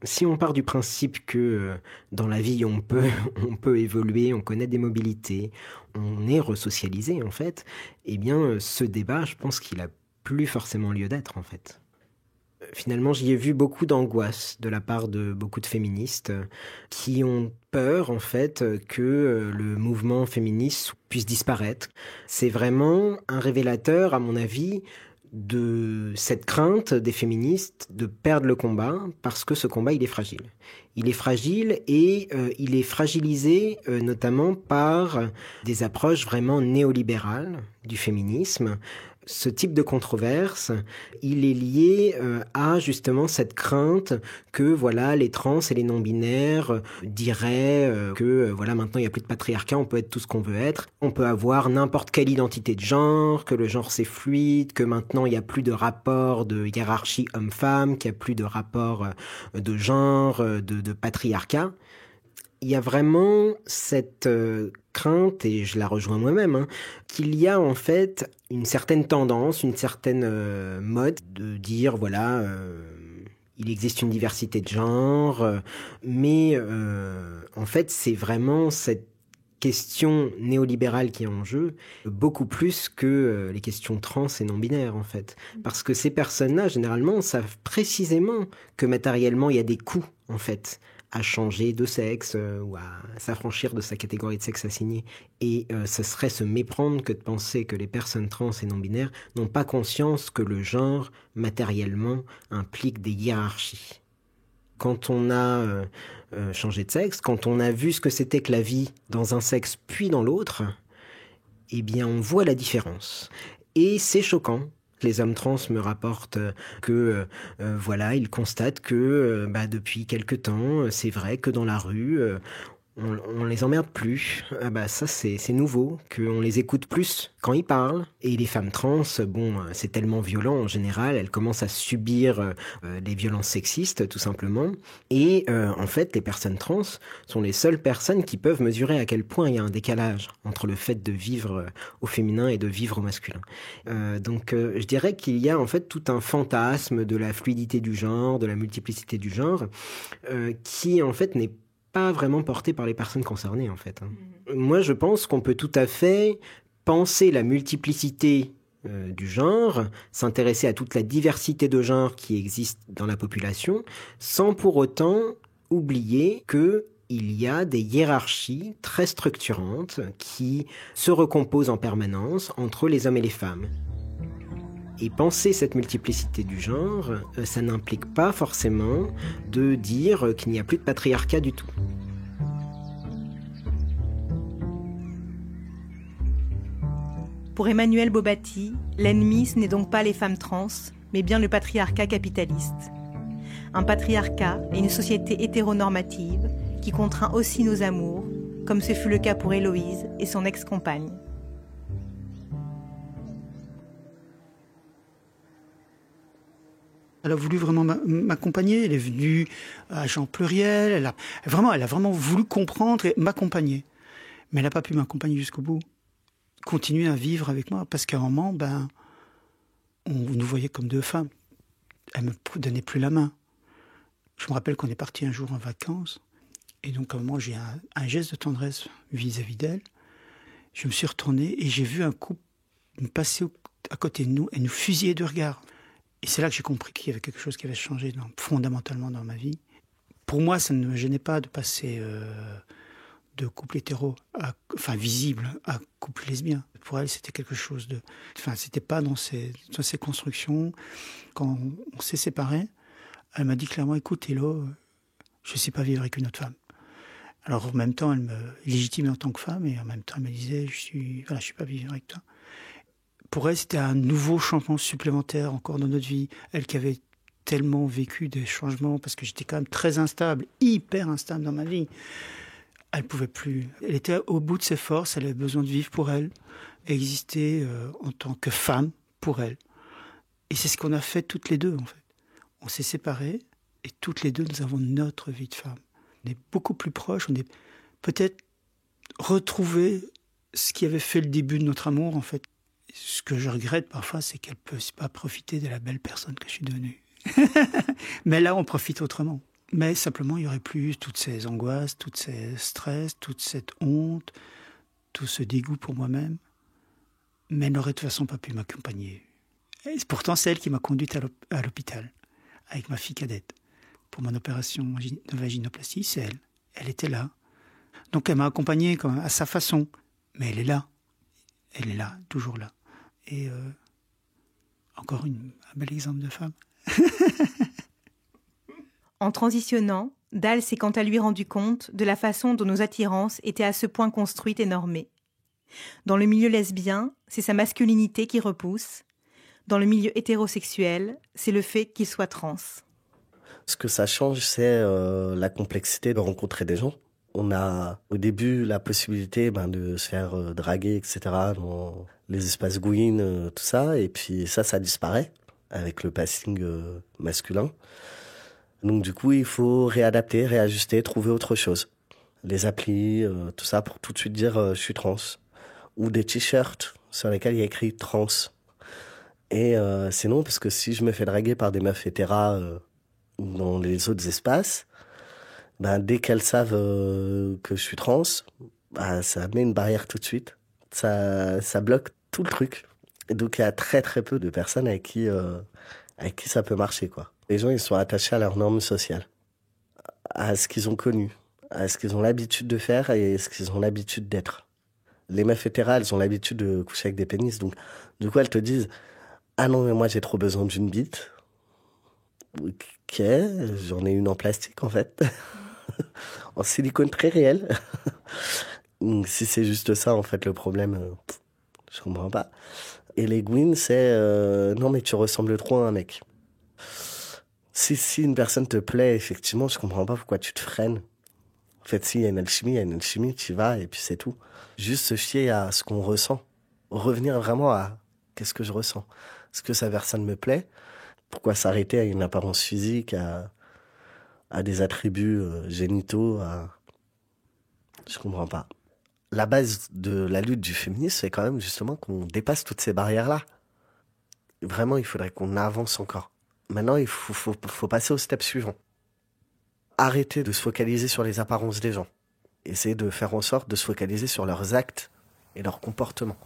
si on part du principe que dans la vie on peut évoluer, on connaît des mobilités, on est resocialisé en fait, eh bien ce débat, je pense qu'il a plus forcément lieu d'être en fait. Finalement, j'y ai vu beaucoup d'angoisse de la part de beaucoup de féministes qui ont peur, en fait, que le mouvement féministe puisse disparaître. C'est vraiment un révélateur, à mon avis, de cette crainte des féministes de perdre le combat parce que ce combat, il est fragile. Il est fragile et il est fragilisé notamment par des approches vraiment néolibérales du féminisme. Ce type de controverse, il est lié à justement cette crainte que voilà les trans et les non-binaires diraient que voilà maintenant il n'y a plus de patriarcat, on peut être tout ce qu'on veut être, on peut avoir n'importe quelle identité de genre, que le genre c'est fluide, que maintenant il n'y a plus de rapport de hiérarchie homme-femme, qu'il n'y a plus de rapport de genre, de patriarcat. Il y a vraiment cette crainte, et je la rejoins moi-même, qu'il y a en fait une certaine tendance, une certaine mode de dire, voilà, il existe une diversité de genre, mais en fait c'est vraiment cette question néolibérale qui est en jeu, beaucoup plus que les questions trans et non-binaires en fait. Parce que ces personnes-là, généralement, savent précisément que matériellement il y a des coûts en fait à changer de sexe ou à s'affranchir de sa catégorie de sexe assignée. Et ce serait se méprendre que de penser que les personnes trans et non-binaires n'ont pas conscience que le genre, matériellement, implique des hiérarchies. Quand on a changé de sexe, quand on a vu ce que c'était que la vie dans un sexe puis dans l'autre, eh bien on voit la différence. Et c'est choquant. Les hommes trans me rapportent que voilà, ils constatent que depuis quelque temps, c'est vrai que dans la rue, on les emmerde plus. Ça c'est nouveau, qu'on les écoute plus quand ils parlent. Et les femmes trans, c'est tellement violent en général, elles commencent à subir les violences sexistes tout simplement. Et en fait, les personnes trans sont les seules personnes qui peuvent mesurer à quel point il y a un décalage entre le fait de vivre au féminin et de vivre au masculin. Donc je dirais qu'il y a en fait tout un fantasme de la fluidité du genre, de la multiplicité du genre, qui en fait n'est pas vraiment porté par les personnes concernées en fait. Moi je pense qu'on peut tout à fait penser la multiplicité du genre, s'intéresser à toute la diversité de genres qui existe dans la population, sans pour autant oublier que il y a des hiérarchies très structurantes qui se recomposent en permanence entre les hommes et les femmes. Et penser cette multiplicité du genre, ça n'implique pas forcément de dire qu'il n'y a plus de patriarcat du tout. Pour Emmanuelle Bobatti, l'ennemi, ce n'est donc pas les femmes trans, mais bien le patriarcat capitaliste. Un patriarcat et une société hétéronormative qui contraint aussi nos amours, comme ce fut le cas pour Héloïse et son ex-compagne. Elle a voulu vraiment m'accompagner, elle est venue à Jean Pluriel, elle a vraiment voulu comprendre et m'accompagner. Mais elle n'a pas pu m'accompagner jusqu'au bout. Continuer à vivre avec moi, parce qu'à un moment, on nous voyait comme deux femmes. Elle ne me donnait plus la main. Je me rappelle qu'on est parti un jour en vacances, et donc à un moment, j'ai un geste de tendresse vis-à-vis d'elle. Je me suis retourné et j'ai vu un couple passer à côté de nous et nous fusiller de regards. Et c'est là que j'ai compris qu'il y avait quelque chose qui avait changé fondamentalement dans ma vie. Pour moi, ça ne me gênait pas de passer de couple hétéro, visible, à couple lesbien. Pour elle, c'était quelque chose de... c'était pas dans ses constructions. Quand on s'est séparés, elle m'a dit clairement, écoute, Hélo, je ne sais pas vivre avec une autre femme. Alors en même temps, elle me légitimait en tant que femme, et en même temps, elle me disait, je suis pas vivre avec toi. Pour elle, c'était un nouveau changement supplémentaire encore dans notre vie. Elle qui avait tellement vécu des changements, parce que j'étais quand même très instable, hyper instable dans ma vie. Elle pouvait plus. Elle était au bout de ses forces, elle avait besoin de vivre pour elle, exister en tant que femme pour elle. Et c'est ce qu'on a fait toutes les deux, en fait. On s'est séparés, et toutes les deux, nous avons notre vie de femme. On est beaucoup plus proches, on est peut-être retrouvé ce qui avait fait le début de notre amour, en fait. Ce que je regrette parfois, c'est qu'elle ne peut pas profiter de la belle personne que je suis devenue. Mais là, on profite autrement. Mais simplement, il n'y aurait plus toutes ces angoisses, tous ces stress, toute cette honte, tout ce dégoût pour moi-même. Mais elle n'aurait de toute façon pas pu m'accompagner. Et pourtant, c'est elle qui m'a conduite à l'hôpital, avec ma fille cadette. Pour mon opération de vaginoplastie, c'est elle. Elle était là. Donc elle m'a accompagné quand même, à sa façon. Mais elle est là. Elle est là, toujours là. Et encore un bel exemple de femme. En transitionnant, Dalle s'est quant à lui rendu compte de la façon dont nos attirances étaient à ce point construites et normées. Dans le milieu lesbien, c'est sa masculinité qui repousse. Dans le milieu hétérosexuel, c'est le fait qu'il soit trans. Ce que ça change, c'est la complexité de rencontrer des gens. On a au début la possibilité de se faire draguer, etc. dans les espaces Gwyn, tout ça. Et puis ça disparaît avec le passing masculin. Donc du coup, il faut réadapter, réajuster, trouver autre chose. Les applis, tout ça, pour tout de suite dire je suis trans. Ou des t-shirts sur lesquels il y a écrit trans. Et c'est non, parce que si je me fais draguer par des meufs hétéras dans les autres espaces, dès qu'elles savent que je suis trans, ça met une barrière tout de suite. Ça bloque tout le truc. Et donc il y a très très peu de personnes avec qui ça peut marcher, quoi. Les gens, ils sont attachés à leurs normes sociales, à ce qu'ils ont connu, à ce qu'ils ont l'habitude de faire et ce qu'ils ont l'habitude d'être. Les meufs hétéras, elles ont l'habitude de coucher avec des pénis, donc du coup elles te disent « Ah non, mais moi j'ai trop besoin d'une bite. » Ok, j'en ai une en plastique en fait, en silicone très réel. Donc, si c'est juste ça en fait le problème, je comprends pas. Et les Gwyn, c'est non mais tu ressembles trop à un mec. Si une personne te plaît, effectivement, je comprends pas pourquoi tu te freines. En fait, s'il y a une alchimie, tu y vas et puis c'est tout. Juste se fier à ce qu'on ressent. Revenir vraiment à qu'est-ce que je ressens. Est-ce que sa personne me plaît? Pourquoi s'arrêter à une apparence physique, à des attributs génitaux Je comprends pas. La base de la lutte du féminisme, c'est quand même justement qu'on dépasse toutes ces barrières-là. Vraiment, il faudrait qu'on avance encore. Maintenant, il faut passer au step suivant. Arrêter de se focaliser sur les apparences des gens. Essayer de faire en sorte de se focaliser sur leurs actes et leurs comportements.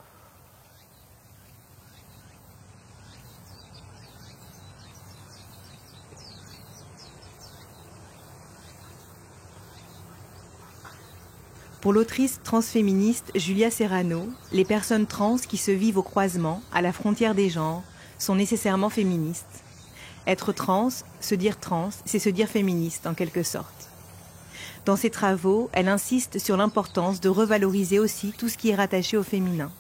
Pour l'autrice transféministe Julia Serrano, les personnes trans qui se vivent au croisement, à la frontière des genres, sont nécessairement féministes. Être trans, c'est se dire féministe en quelque sorte. Dans ses travaux, elle insiste sur l'importance de revaloriser aussi tout ce qui est rattaché au féminin.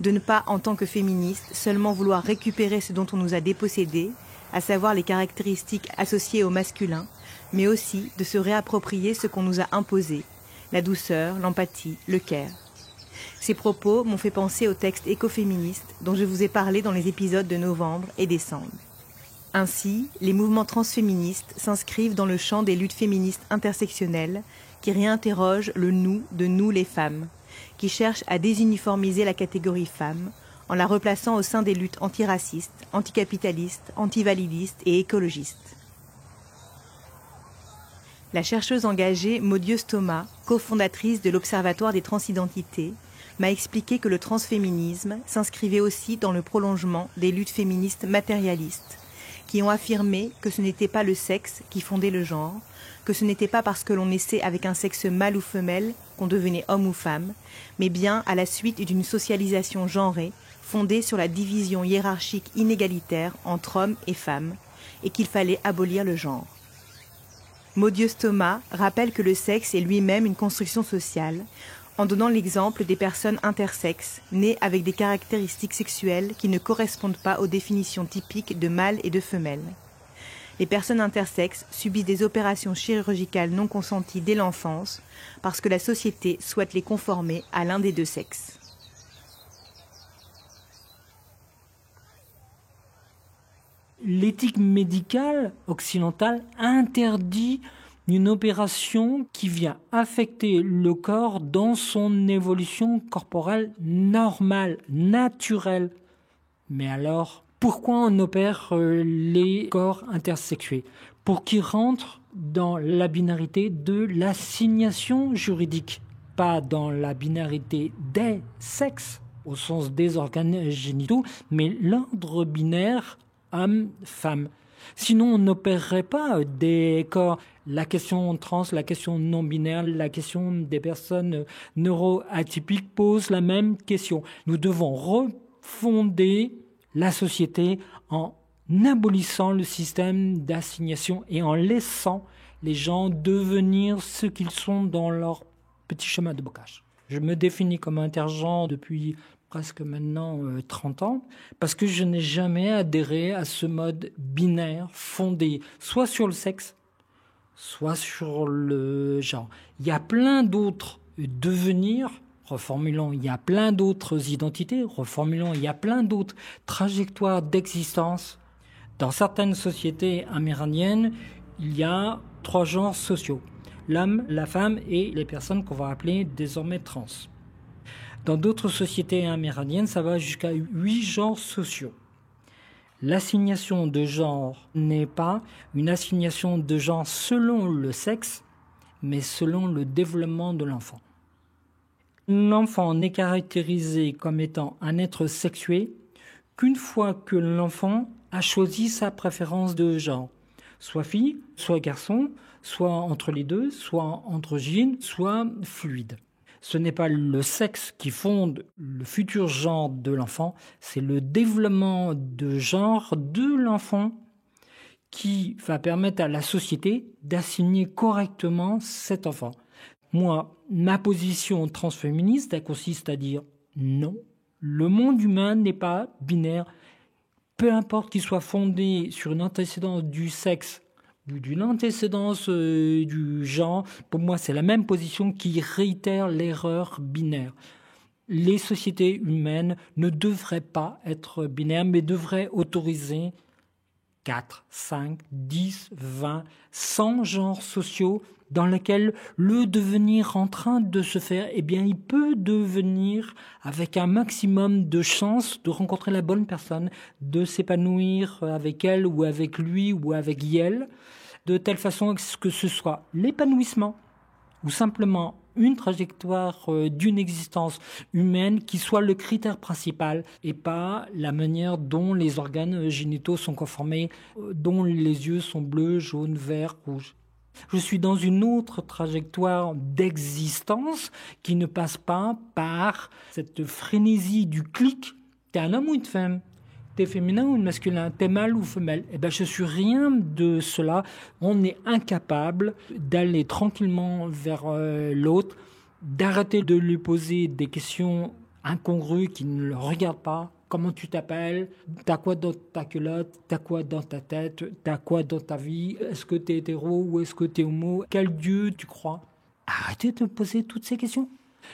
De ne pas, en tant que féministe, seulement vouloir récupérer ce dont on nous a dépossédé, à savoir les caractéristiques associées au masculin, mais aussi de se réapproprier ce qu'on nous a imposé, la douceur, l'empathie, le care. Ces propos m'ont fait penser au texte écoféministe dont je vous ai parlé dans les épisodes de novembre et décembre. Ainsi, les mouvements transféministes s'inscrivent dans le champ des luttes féministes intersectionnelles qui réinterrogent le « nous » de nous les femmes, qui cherchent à désuniformiser la catégorie femme en la replaçant au sein des luttes antiracistes, anticapitalistes, antivalidistes et écologistes. La chercheuse engagée Maudieuse Thomas, cofondatrice de l'Observatoire des transidentités, m'a expliqué que le transféminisme s'inscrivait aussi dans le prolongement des luttes féministes matérialistes, qui ont affirmé que ce n'était pas le sexe qui fondait le genre, que ce n'était pas parce que l'on naissait avec un sexe mâle ou femelle qu'on devenait homme ou femme, mais bien à la suite d'une socialisation genrée fondée sur la division hiérarchique inégalitaire entre hommes et femmes, et qu'il fallait abolir le genre. Maudieuse Thomas rappelle que le sexe est lui-même une construction sociale, en donnant l'exemple des personnes intersexes, nées avec des caractéristiques sexuelles qui ne correspondent pas aux définitions typiques de mâle et de femelle. Les personnes intersexes subissent des opérations chirurgicales non consenties dès l'enfance, parce que la société souhaite les conformer à l'un des deux sexes. L'éthique médicale occidentale interdit une opération qui vient affecter le corps dans son évolution corporelle normale, naturelle. Mais alors, pourquoi on opère les corps intersexués? Pour qu'ils rentrent dans la binarité de l'assignation juridique, pas dans la binarité des sexes, au sens des organes génitaux, mais l'ordre binaire homme-femme. Sinon, on n'opérerait pas des corps. La question trans, la question non-binaire, la question des personnes neuroatypiques pose la même question. Nous devons refonder la société en abolissant le système d'assignation et en laissant les gens devenir ce qu'ils sont dans leur petit chemin de bocage. Je me définis comme intergenre depuis presque maintenant 30 ans, parce que je n'ai jamais adhéré à ce mode binaire fondé soit sur le sexe, soit sur le genre. Il y a plein d'autres devenirs, reformulons, il y a plein d'autres identités, reformulons, il y a plein d'autres trajectoires d'existence. Dans certaines sociétés amérindiennes, il y a 3 genres sociaux. L'homme, la femme et les personnes qu'on va appeler désormais trans. Dans d'autres sociétés amérindiennes, ça va jusqu'à 8 genres sociaux. L'assignation de genre n'est pas une assignation de genre selon le sexe, mais selon le développement de l'enfant. L'enfant n'est caractérisé comme étant un être sexué qu'une fois que l'enfant a choisi sa préférence de genre, soit fille, soit garçon, soit entre les deux, soit androgyne, soit fluide. Ce n'est pas le sexe qui fonde le futur genre de l'enfant, c'est le développement de genre de l'enfant qui va permettre à la société d'assigner correctement cet enfant. Moi, ma position transféministe, elle consiste à dire non, le monde humain n'est pas binaire, peu importe qu'il soit fondé sur une antécédence du sexe ou d'une antécédence du genre, pour moi c'est la même position qui réitère l'erreur binaire. Les sociétés humaines ne devraient pas être binaires, mais devraient autoriser 4, 5, 10, 20, 100 genres sociaux dans lesquels le devenir en train de se faire, eh bien, il peut devenir avec un maximum de chances de rencontrer la bonne personne, de s'épanouir avec elle ou avec lui ou avec elle, de telle façon que ce soit l'épanouissement ou simplement une trajectoire d'une existence humaine qui soit le critère principal et pas la manière dont les organes génitaux sont conformés, dont les yeux sont bleus, jaunes, verts, rouges. Je suis dans une autre trajectoire d'existence qui ne passe pas par cette frénésie du clic. T'es un homme ou une femme? T'es féminin ou masculin? T'es mâle ou femelle? Eh ben, je suis rien de cela. On est incapable d'aller tranquillement vers l'autre, d'arrêter de lui poser des questions incongrues qui ne le regardent pas. Comment tu t'appelles? T'as quoi dans ta culotte? T'as quoi dans ta tête? T'as quoi dans ta vie? Est-ce que t'es hétéro ou est-ce que t'es homo? Quel Dieu tu crois? arrêtez de poser toutes ces questions.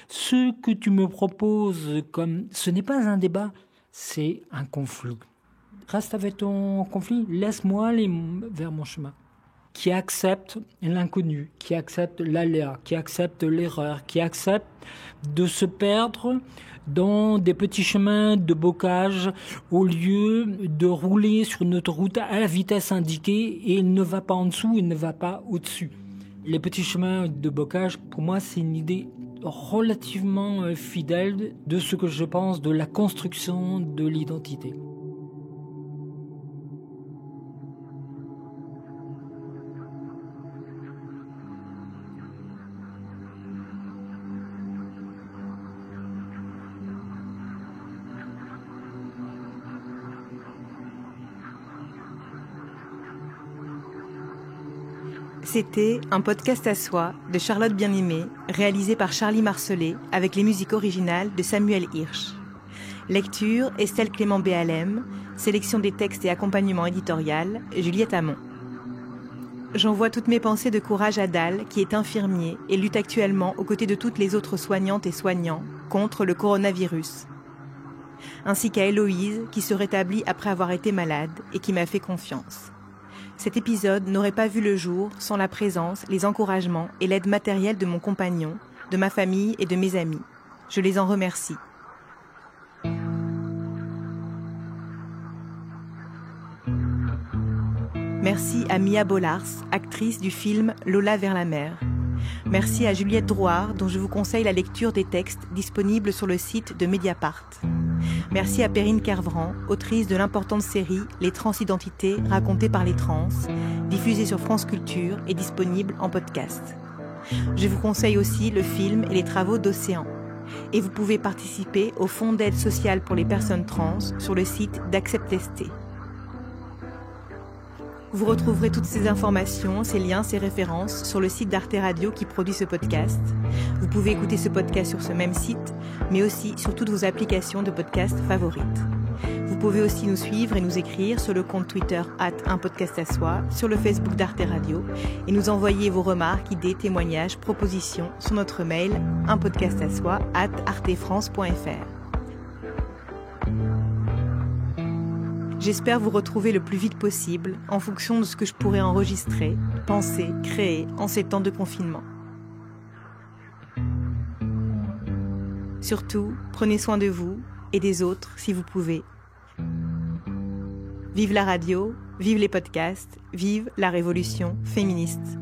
Ce que tu me proposes ce n'est pas un débat, c'est un conflit. Reste avec ton conflit, laisse-moi aller vers mon chemin. Qui accepte l'inconnu, qui accepte l'aléa, qui accepte l'erreur, qui accepte de se perdre dans des petits chemins de bocage au lieu de rouler sur notre route à la vitesse indiquée et il ne va pas en dessous, il ne va pas au-dessus. Les petits chemins de bocage, pour moi, c'est une idée relativement fidèle de ce que je pense de la construction de l'identité. C'était un podcast à soi de Charlotte Bien-Aimée, réalisé par Charlie Marcelet avec les musiques originales de Samuel Hirsch. Lecture Estelle Clément Béalem, sélection des textes et accompagnement éditorial Juliette Hamon. J'envoie toutes mes pensées de courage à Dal, qui est infirmier et lutte actuellement aux côtés de toutes les autres soignantes et soignants contre le coronavirus. Ainsi qu'à Héloïse, qui se rétablit après avoir été malade et qui m'a fait confiance. Cet épisode n'aurait pas vu le jour sans la présence, les encouragements et l'aide matérielle de mon compagnon, de ma famille et de mes amis. Je les en remercie. Merci à Mia Bollars, actrice du film Lola vers la mer. Merci à Juliette Drouard, dont je vous conseille la lecture des textes disponibles sur le site de Mediapart. Merci à Perrine Kervran, autrice de l'importante série Les Transidentités racontées par les trans, diffusée sur France Culture et disponible en podcast. Je vous conseille aussi le film et les travaux d'Océan. Et vous pouvez participer au Fonds d'aide sociale pour les personnes trans sur le site d'Accept-ST. Vous retrouverez toutes ces informations, ces liens, ces références sur le site d'Arte Radio qui produit ce podcast. Vous pouvez écouter ce podcast sur ce même site, mais aussi sur toutes vos applications de podcast favorites. Vous pouvez aussi nous suivre et nous écrire sur le compte Twitter @unpodcastasoi, sur le Facebook d'Arte Radio et nous envoyer vos remarques, idées, témoignages, propositions sur notre mail unpodcastasoi@artefrance.fr. J'espère vous retrouver le plus vite possible en fonction de ce que je pourrai enregistrer, penser, créer en ces temps de confinement. Surtout, prenez soin de vous et des autres si vous pouvez. Vive la radio, vive les podcasts, vive la révolution féministe.